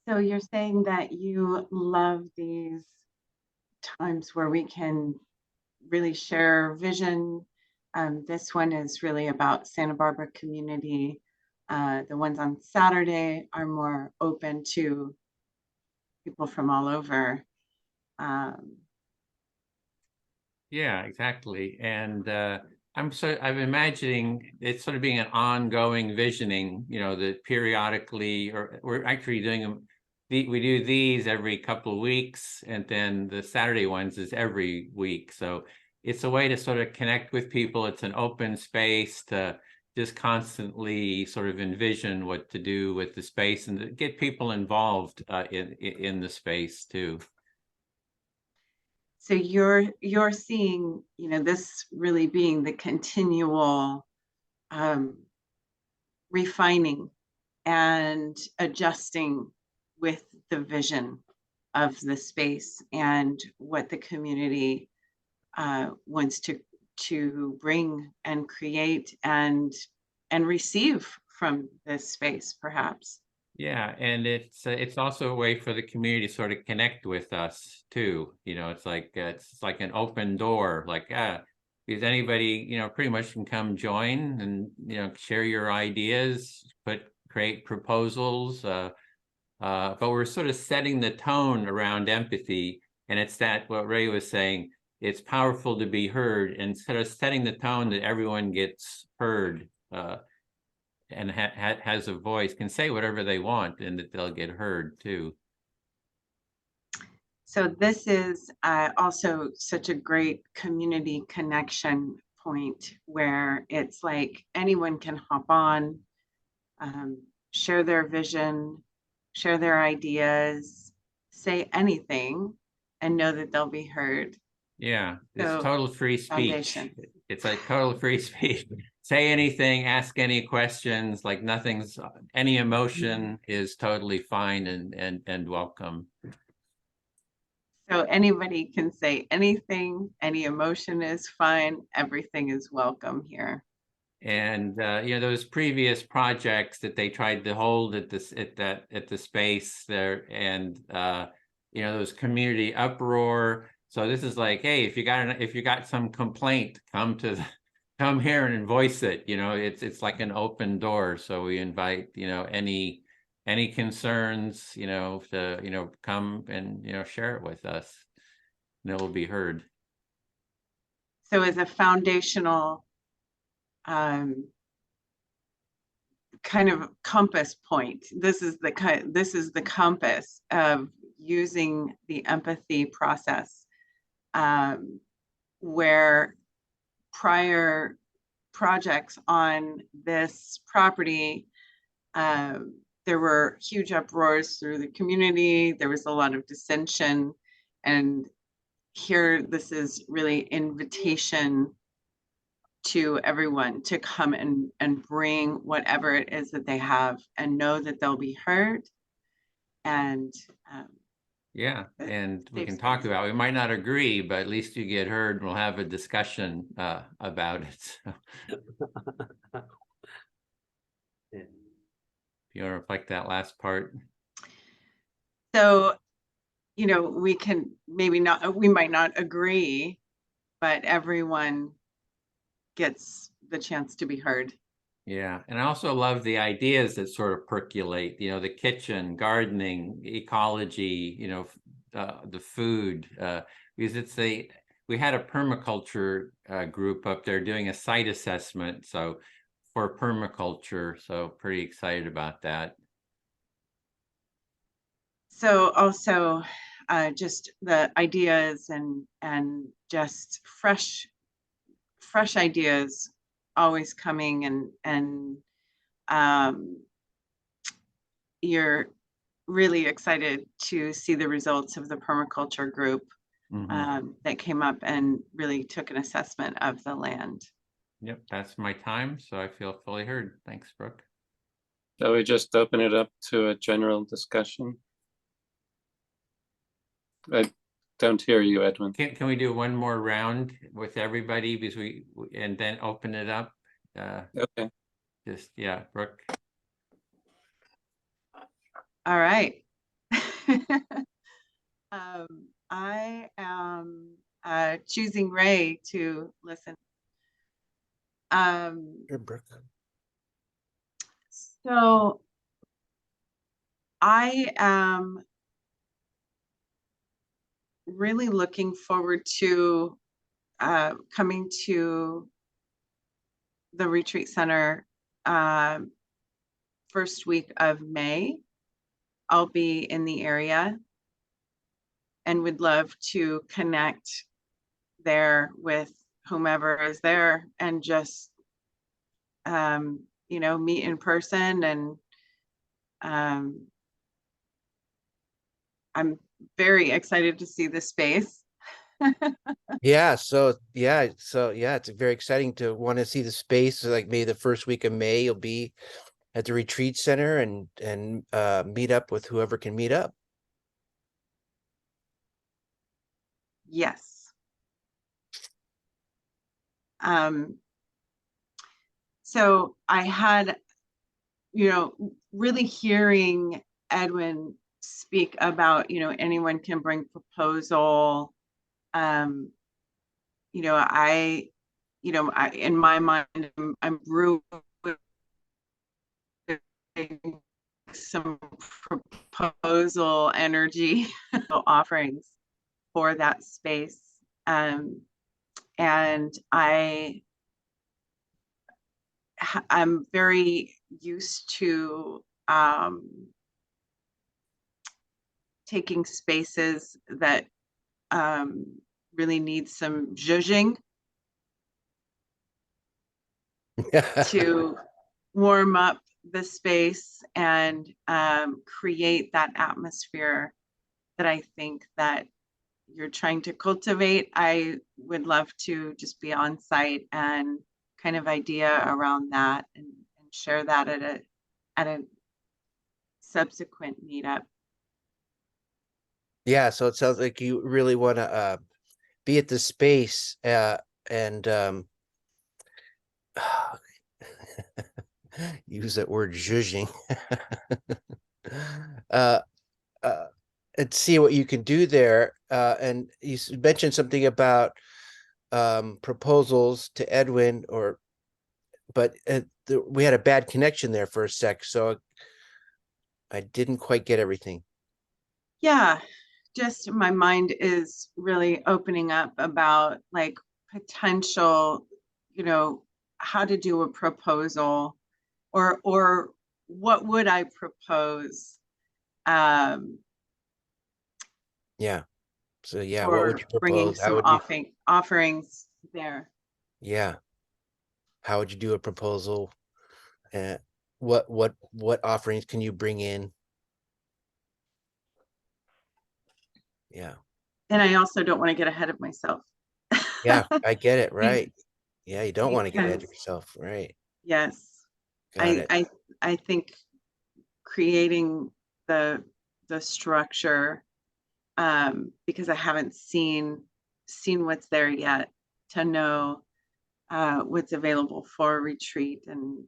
So you're saying that you love these times where we can really share vision. This one is really about Santa Barbara community. The ones on Saturday are more open to people from all over. Yeah, exactly. And I'm imagining it's sort of being an ongoing visioning, that periodically, or we're actually doing them. We do these every couple of weeks, and then the Saturday ones is every week. So it's a way to sort of connect with people. It's an open space to just constantly sort of envision what to do with the space and to get people involved in the space too. So you're seeing, this really being the continual refining and adjusting with the vision of the space and what the community wants to bring and create and receive from this space, perhaps. Yeah, and it's also a way for the community to sort of connect with us too. It's like an open door. Like, because anybody, pretty much can come join and share your ideas, create proposals. But we're sort of setting the tone around empathy, and it's that what Ray was saying. It's powerful to be heard, and sort of setting the tone that everyone gets heard. And has a voice, can say whatever they want, and that they'll get heard too. So this is also such a great community connection point where it's like anyone can hop on, share their vision, share their ideas, say anything, and know that they'll be heard. Yeah, it's So, total free speech. foundation. It's like total free speech. Say anything, ask any questions, like any emotion is totally fine and welcome. So anybody can say anything, any emotion is fine, everything is welcome here. And those previous projects that they tried to hold at the space there, and those community uproar. So this is like, hey, if you got some complaint, come here and voice it. It's like an open door. So we invite any concerns, to come and share it with us, and it will be heard. So as a foundational kind of compass point, this is the compass of using the empathy process, where prior projects on this property, there were huge uproars through the community. There was a lot of dissension, and here this is really invitation to everyone to come and bring whatever it is that they have and know that they'll be heard. And Yeah, and we safe can talk space. about, we might not agree, but at least you get heard and we'll have a discussion about it. So, if you want to reflect that last part. So, you know, we can maybe not, we might not agree, but everyone gets the chance to be heard. Yeah, and I also love the ideas that sort of percolate, you know, the kitchen, gardening, ecology, you know, the food, because we had a permaculture group up there doing a site assessment, so for permaculture, so pretty excited about that. So also just the ideas and just fresh ideas always coming, and you're really excited to see the results of the permaculture group that came up and really took an assessment of the land. Yep, that's my time, so I feel fully heard. Thanks, Brooke. Shall we just open it up to a general discussion? I don't hear you, Edwin. Can we do one more round with everybody because and then open it up? Okay. Just, yeah, Brooke. All right. I am choosing Ray to listen. So I am really looking forward to coming to the retreat center first week of May. I'll be in the area and would love to connect there with whomever is there and just you know, meet in person. And I'm very excited to see the space. Yeah, so it's very exciting to want to see the space. So like maybe the first week of May you'll be at the retreat center and meet up with whoever can meet up. Yes. So I had, you know, really hearing Edwin speak about, you know, anyone can bring proposal. You know, in my mind, I'm brewing some proposal energy offerings for that space. And I'm very used to taking spaces that really need some zhuzhing to warm up the space and create that atmosphere that I think that you're trying to cultivate. I would love to just be on site and kind of idea around that and share that at a subsequent meetup. Yeah, so it sounds like you really want to be at the space and use that word zhuzhing. And see what you can do there. And you mentioned something about proposals to Edwin, but we had a bad connection there for a sec, so I didn't quite get everything. Yeah, just my mind is really opening up about like potential, you know, how to do a proposal or what would I propose Yeah. So yeah, what or would you bringing propose? How some would you, offerings there. yeah, how would you do a proposal? What offerings can you bring in? Yeah. And I also don't want to get ahead of myself. Yeah, I get it, right. Yeah, you don't want to get ahead of Because, yourself, right? yes, Got it. I think creating the structure, because I haven't seen what's there yet, to know what's available for retreat and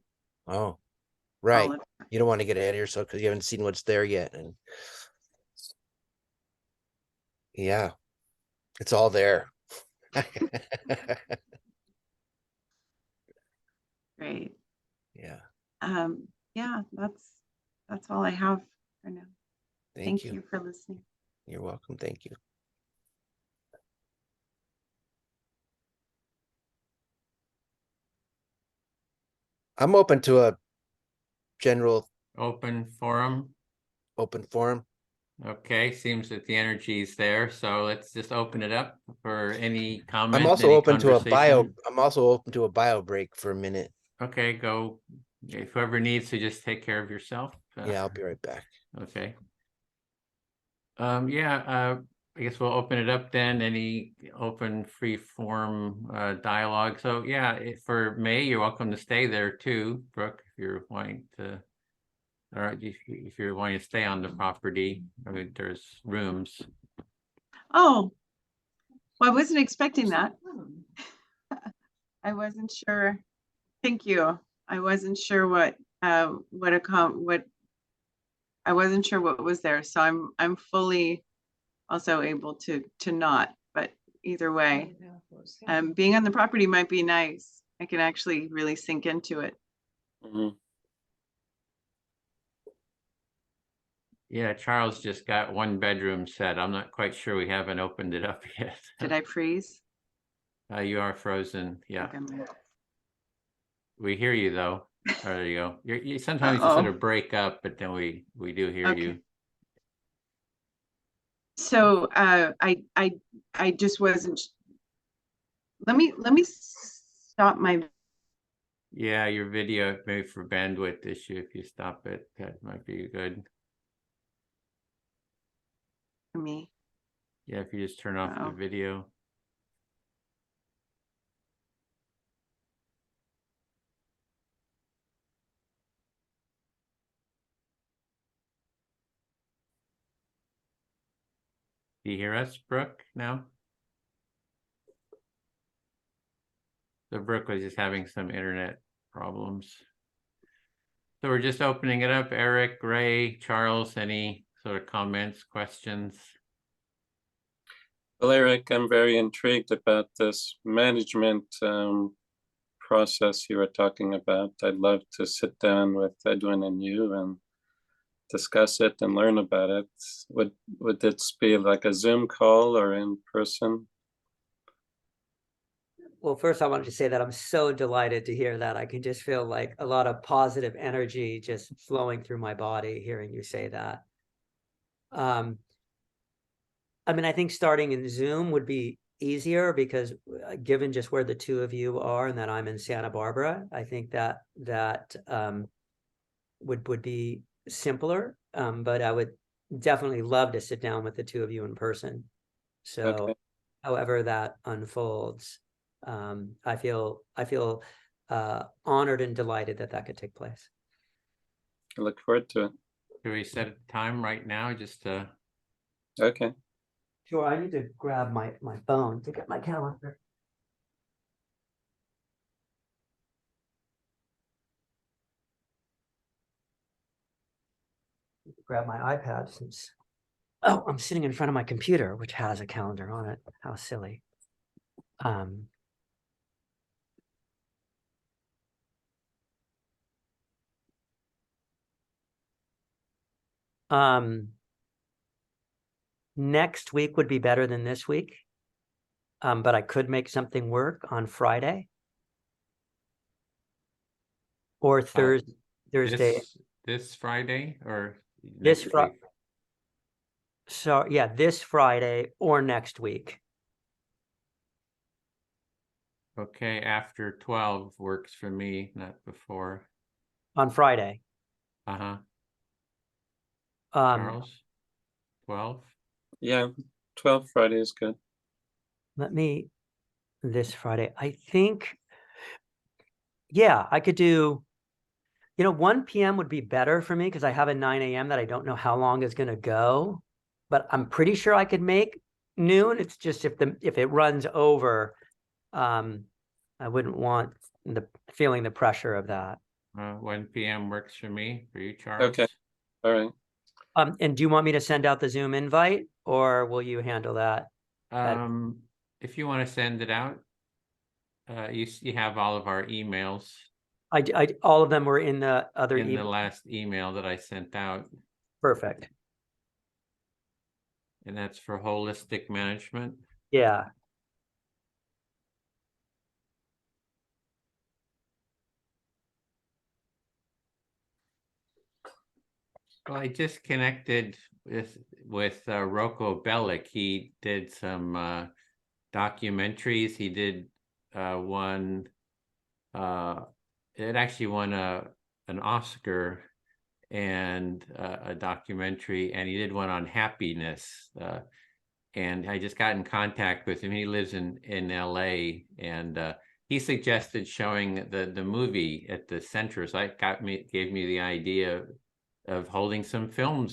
Oh, all right. of You don't want to get ahead of yourself because you haven't seen what's there yet. And yeah, it's all there. great. Yeah, Yeah, that's all I have for now. thank Thank you. you for listening. You're welcome. Thank you. I'm open to a general Open forum. open forum. Okay, seems that the energy is there, so let's just open it up for any I'm comment, also any open to a conversation. I'm also open to a bio break for a minute. Okay, go. If whoever needs to just take care of yourself. Yeah, I'll be right back. Okay. Yeah, I guess we'll open it up then. Any open free form dialogue. So yeah, for May, you're welcome to stay there too, Brooke, if you're wanting to. Or if you're wanting to stay on the property, I mean, there's rooms. Oh, well, I wasn't expecting that. I wasn't sure. Thank you. I wasn't sure what I wasn't sure what was there. So I'm fully also able to not, but either way, being on the property might be nice. I can actually really sink into it. Mhm. Yeah, Charles just got one bedroom set. I'm not quite sure we haven't opened it up yet. Did I freeze? You are frozen. Yeah, Okay. we hear you though. Oh, there you go. You sometimes you sort of break up, but then we do hear Okay. you. So I just wasn't. Let me stop my. Yeah, your video, maybe for bandwidth issue, if you stop it, that might be good. Me. Yeah, if you just turn off the video. Do you hear us, Brooke, now? So Brooke was just having some internet problems. So we're just opening it up. Eric, Ray, Charles, any sort of comments, questions? Well, Eric, I'm very intrigued about this management process you were talking about. I'd love to sit down with Edwin and you and discuss it and learn about it. Would this be like a Zoom call or in person? Well, first I wanted to say that I'm so delighted to hear that. I can just feel like a lot of positive energy just flowing through my body hearing you say that. I mean, I think starting in Zoom would be easier because given just where the two of you are and that I'm in Santa Barbara, I think that would be simpler. But I would definitely love to sit down with the two of you in person. So Okay. however that unfolds, I feel honored and delighted that that could take place. I look forward to it. Do we set a time right now just to? Okay. Sure, I need to grab my phone to get my calendar. Grab my iPad since, oh, I'm sitting in front of my computer, which has a calendar on it. How silly. Next week would be better than this week. But I could make something work on Friday or Thursday. This Friday or This next week? So yeah, this Friday or next week Okay, after 12 works for me, not before. on Friday. Uh-huh. Um, Charles? 12? Yeah, 12 Friday is good. this Friday, I think, yeah, I could do, 1 p.m. would be better for me because I have a 9 a.m. that I don't know how long is going to go, but I'm pretty sure I could make noon. It's just if it runs over, I wouldn't want feeling the pressure of that. 1 p.m. works for me. For you, Charles? Okay, all right. And do you want me to send out the Zoom invite or will you handle that? If you want to send it out, you have all of our emails All of them were in the other in the email. last email that I sent out, Perfect. and that's for holistic management. Yeah. Well, I just connected with Rocco Bellic. He did some documentaries. He did one. It actually won an Oscar and a documentary, and he did one on happiness. And I just got in contact with him. He lives in LA, and he suggested showing the movie at the center. So gave me the idea of holding some film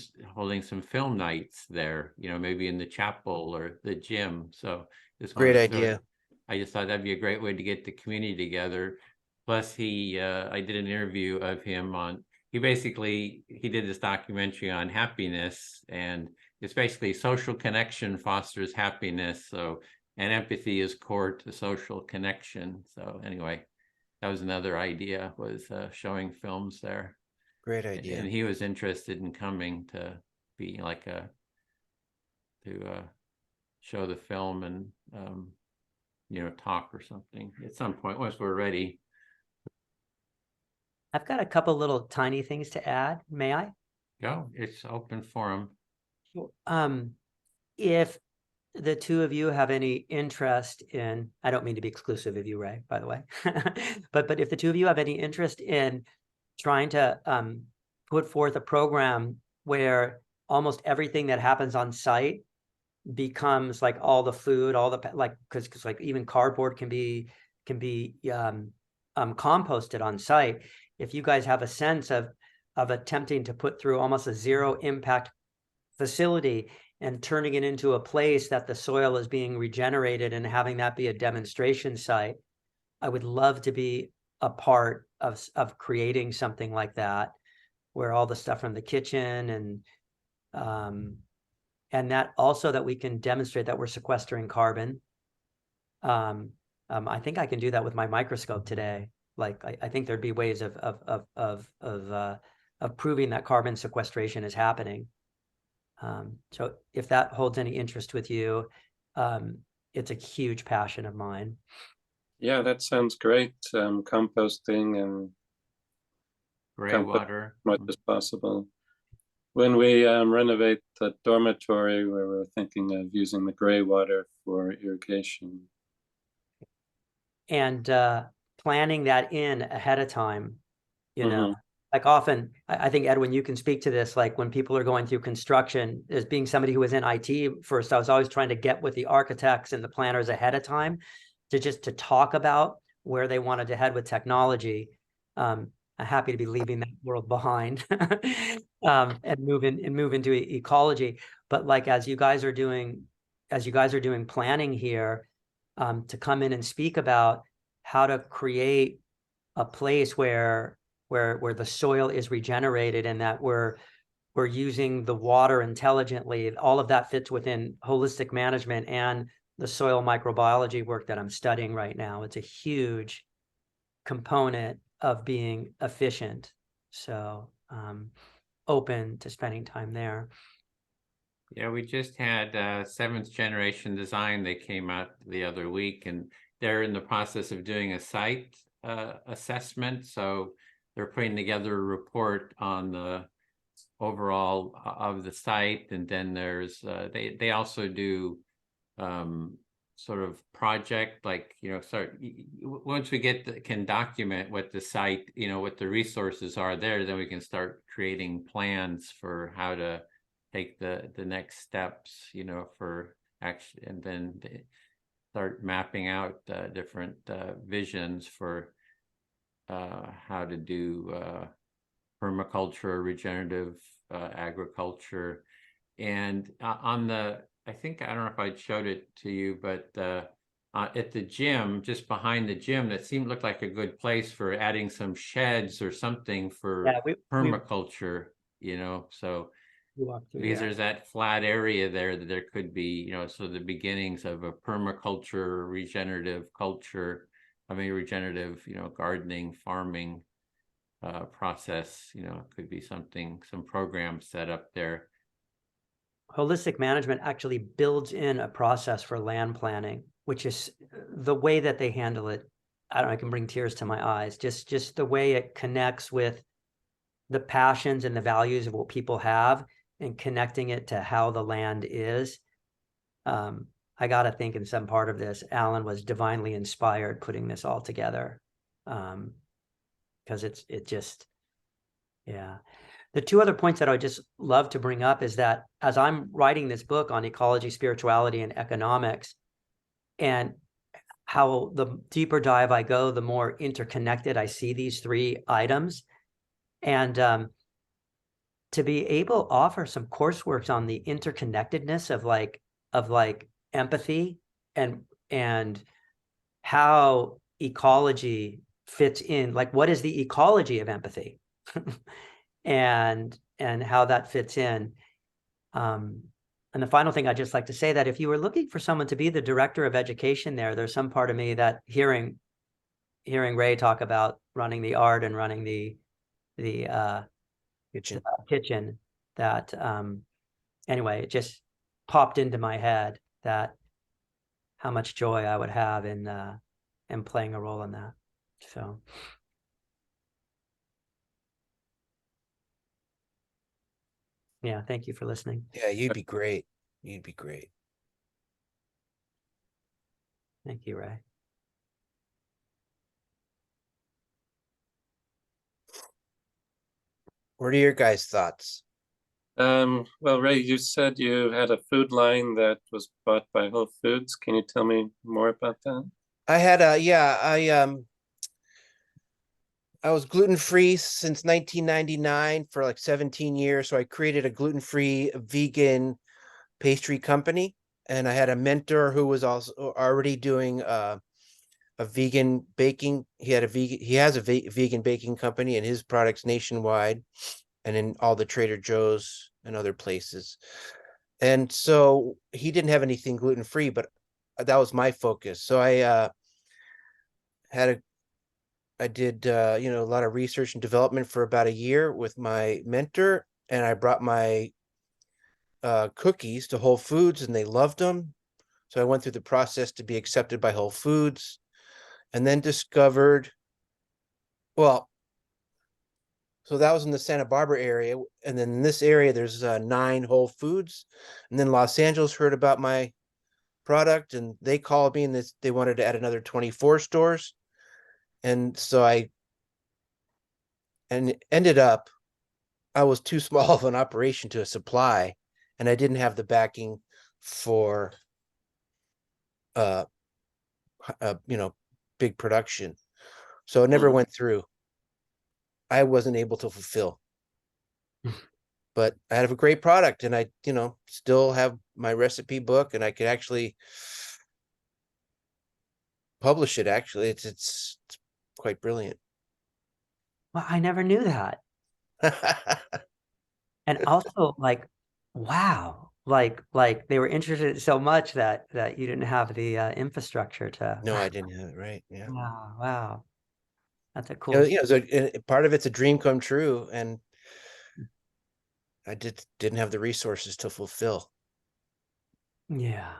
nights there, maybe in the chapel or the gym. So just Great wanted to idea. I just thought that'd be a great way to get the community together. Plus I did an interview of him he did this documentary on happiness, and it's basically social connection fosters happiness. So, and empathy is core to social connection. So anyway, that was another idea, was showing films there. Great idea. And he was interested in coming to be show the film and talk or something at some point once we're ready. I've got a couple little tiny things to add. May I? Go. It's open forum. If the two of you have any interest in, I don't mean to be exclusive of you, Ray, by the way, but if the two of you have any interest in trying to put forth a program where almost everything that happens on site becomes like all the food, all the because like even cardboard can be composted on site. If you guys have a sense of attempting to put through almost a zero impact facility and turning it into a place that the soil is being regenerated and having that be a demonstration site, I would love to be a part of creating something like that, where all the stuff from the kitchen and that also that we can demonstrate that we're sequestering carbon. I think I can do that with my microscope today. Like I think there'd be ways of proving that carbon sequestration is happening. So if that holds any interest with you, it's a huge passion of mine. Yeah, that sounds great. Composting and Gray water. as much as possible. When we renovate the dormitory, where we're thinking of using the gray water for irrigation. And planning that in ahead of time, Mhm. like often, I think, Edwin, you can speak to this, like when people are going through construction, as being somebody who was in IT first, I was always trying to get with the architects and the planners ahead of time to talk about where they wanted to head with technology. I'm happy to be leaving that world behind and move into ecology. But like as you guys are doing planning here, to come in and speak about how to create a place where the soil is regenerated and that we're using the water intelligently. All of that fits within holistic management and the soil microbiology work that I'm studying right now. It's a huge component of being efficient. So open to spending time there. Yeah, we just had seventh generation design. They came out the other week, and they're in the process of doing a site assessment. So they're putting together a report on the overall of the site, and then there's they also do sort of project, like, once we can document what the site, what the resources are there, then we can start creating plans for how to take the next steps, for action, and then start mapping out different visions for how to do permaculture, regenerative agriculture. And I think, I don't know if I showed it to you, but at the gym, just behind the gym, that looked like a good place for adding some sheds or something for permaculture, so because there's that flat area there that there could be, so the beginnings of a permaculture, regenerative culture, regenerative, gardening, farming process, could be something, some program set up there. Holistic management actually builds in a process for land planning, which is the way that they handle it. I don't know, I can bring tears to my eyes. Just the way it connects with the passions and the values of what people have, and connecting it to how the land is. I got to think in some part of this, Alan was divinely inspired putting this all together. Because it just, yeah. The two other points that I would just love to bring up is that as I'm writing this book on ecology, spirituality, and economics, and how the deeper dive I go, the more interconnected I see these three items. And to be able to offer some coursework on the interconnectedness of empathy and how ecology fits in, like what is the ecology of empathy and how that fits in. And the final thing I'd just like to say, that if you were looking for someone to be the director of education there's some part of me that hearing Ray talk about running the art and running the kitchen, that anyway, it just popped into my head that how much joy I would have in playing a role in that. So yeah, thank you for listening. Yeah, you'd be great. You'd be great. Thank you, Ray. What are your guys' thoughts? Well, Ray, you said you had a food line that was bought by Whole Foods. Can you tell me more about that? I had I was gluten-free since 1999 for like 17 years. So I created a gluten-free vegan pastry company, and I had a mentor who was also already doing a vegan baking. He has a vegan baking company, and his products nationwide and in all the Trader Joe's and other places. And so he didn't have anything gluten-free, but that was my focus. So I did a lot of research and development for about a year with my mentor, and I brought my cookies to Whole Foods, and they loved them. So I went through the process to be accepted by Whole Foods, and then discovered, so that was in the Santa Barbara area. And then in this area, there's 9 Whole Foods. And then Los Angeles heard about my product, and they called me, and they wanted to add another 24 stores. And so ended up, I was too small of an operation to supply, and I didn't have the backing for big production. So it never went through. I wasn't able to fulfill. But I have a great product, and I, still have my recipe book, and I could actually publish it. Actually, it's quite brilliant. Well, I never knew that. And also, wow, they were interested so much that you didn't have the infrastructure to. No, I didn't have it right. Yeah. Wow. That's a cool. So part of it's a dream come true, and I didn't have the resources to fulfill. Yeah.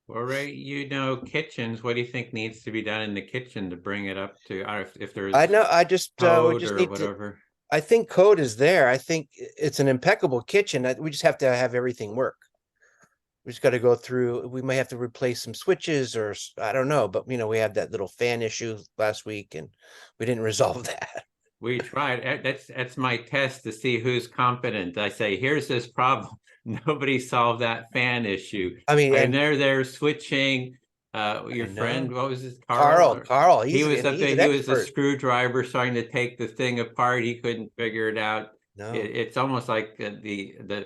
Well, Ray, kitchens, what do you think needs to be done in the kitchen to bring it up to, if there's I know, I just code just or need whatever? I think code is there. I think it's an impeccable kitchen. We just have to have everything work. We just got to go through, we might have to replace some switches or I don't know, but we had that little fan issue last week and we didn't resolve that. We tried. That's my test to see who's competent. I say, here's this problem. Nobody solved that fan issue. I mean, And and they're switching. Your know. friend, what was his Carl, he he's was up he's there. an He was a expert. screwdriver trying to take the thing apart. He couldn't figure it out. No, It's almost like the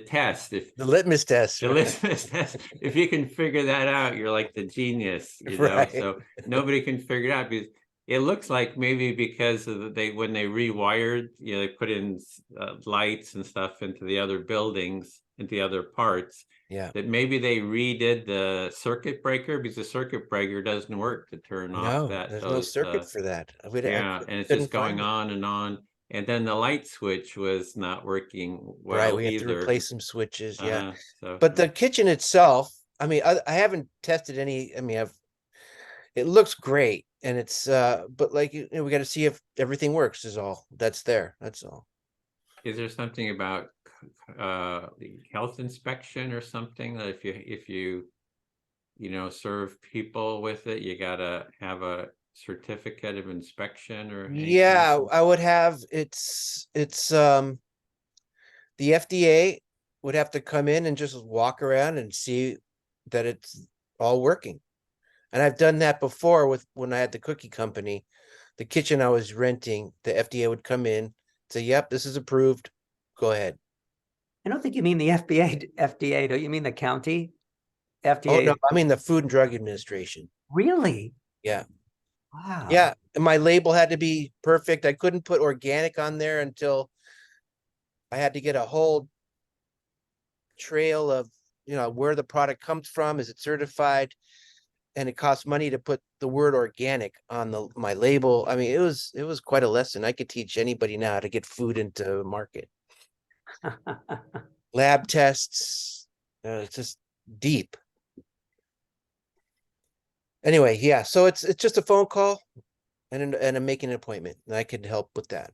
test. If the litmus test, the litmus test, if you can figure that out, you're like the genius, right? So nobody can figure it out because it looks like maybe because of when they rewired, they put in lights and stuff into the other buildings, into the other parts. Yeah. That maybe they redid the circuit breaker because the circuit breaker doesn't work to turn off No, there's no circuit for that. and it's couldn't just going find it. on and on. And then the light switch was not working well Right, we have either. to replace some switches, yeah. So But the kitchen itself, I mean, I haven't tested any. I mean, it looks great, and it's but like we got to see if everything works. Is all that's there. That's all. is there something about the health inspection or something that if you serve people with it, you gotta have a certificate of inspection or anything? Yeah, I would have. It's the FDA would have to come in and just walk around and see that it's all working. And I've done that before with when I had the cookie company. The kitchen I was renting, the FDA would come in, say, "Yep, this is approved. Go ahead." I don't think you mean the FDA. Don't you mean the county? Oh FDA. no, I mean the Food and Drug Administration. Really? Yeah. Wow. Yeah, and my label had to be perfect. I couldn't put organic on there until I had to get a whole trail of, where the product comes from. Is it certified? And it costs money to put the word organic on my label. I mean, it was quite a lesson. I could teach anybody now how to get food into the market. Lab tests, it's just deep. Anyway, yeah. So it's just a phone call, and I'm making an appointment, and I could help with that.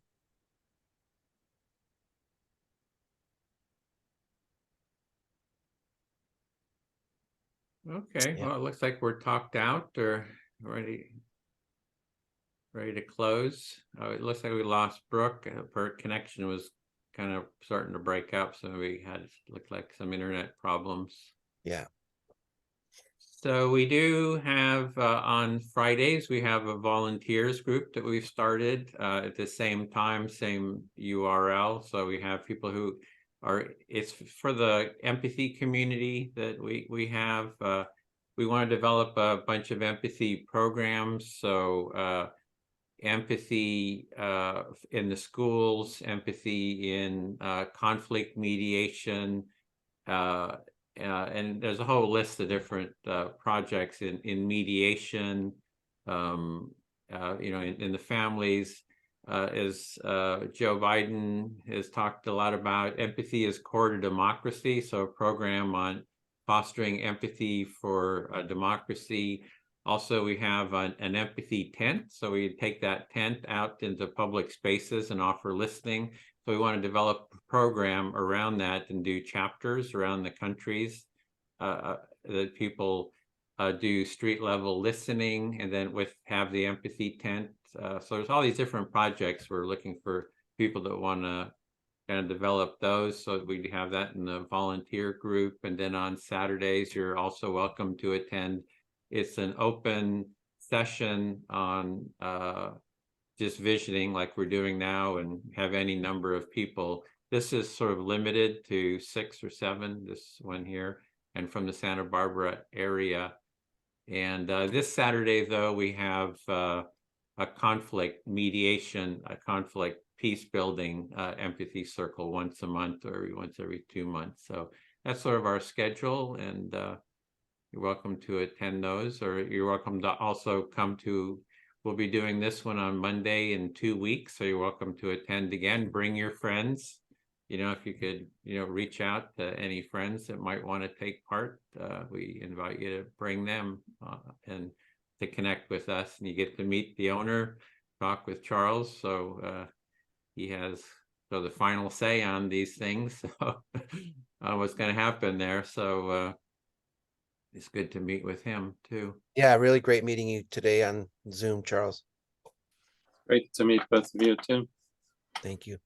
Okay, Yeah. well, it looks like we're talked out or ready to close. It looks like we lost Brooke. Her connection was kind of starting to break up, so we looked like some internet problems. Yeah. So we do have on Fridays, we have a volunteers group that we've started at the same time, same URL. So we have people who it's for the empathy community that we have. We want to develop a bunch of empathy programs. So empathy in the schools, empathy in conflict mediation, and there's a whole list of different projects in mediation, in the families. As Joe Biden has talked a lot about, empathy is core to democracy. So a program on fostering empathy for democracy. Also, we have an empathy tent. So we take that tent out into public spaces and offer listening. So we want to develop a program around that and do chapters around the countries that people do street level listening, and then have the empathy tent. So there's all these different projects. We're looking for people that want to kind of develop those, so we have that in the volunteer group. And then on Saturdays, you're also welcome to attend. It's an open session on just visioning like we're doing now, and have any number of people. This is sort of limited to 6 or 7, this one here, and from the Santa Barbara area. And this Saturday, though, we have a conflict mediation, a conflict peace building empathy circle once a month or once every 2 months. So that's sort of our schedule, and you're welcome to attend those, or you're welcome to also come to. We'll be doing this one on Monday in 2 weeks, so you're welcome to attend again. Bring your friends. If you could, reach out to any friends that might want to take part. We invite you to bring them and to connect with us, and you get to meet the owner, talk with Charles. So, he has the final say on these things. So what's going to happen there? So it's good to meet with him too. Yeah, really great meeting you today on Zoom, Charles. Great to meet both of you too. Thank you.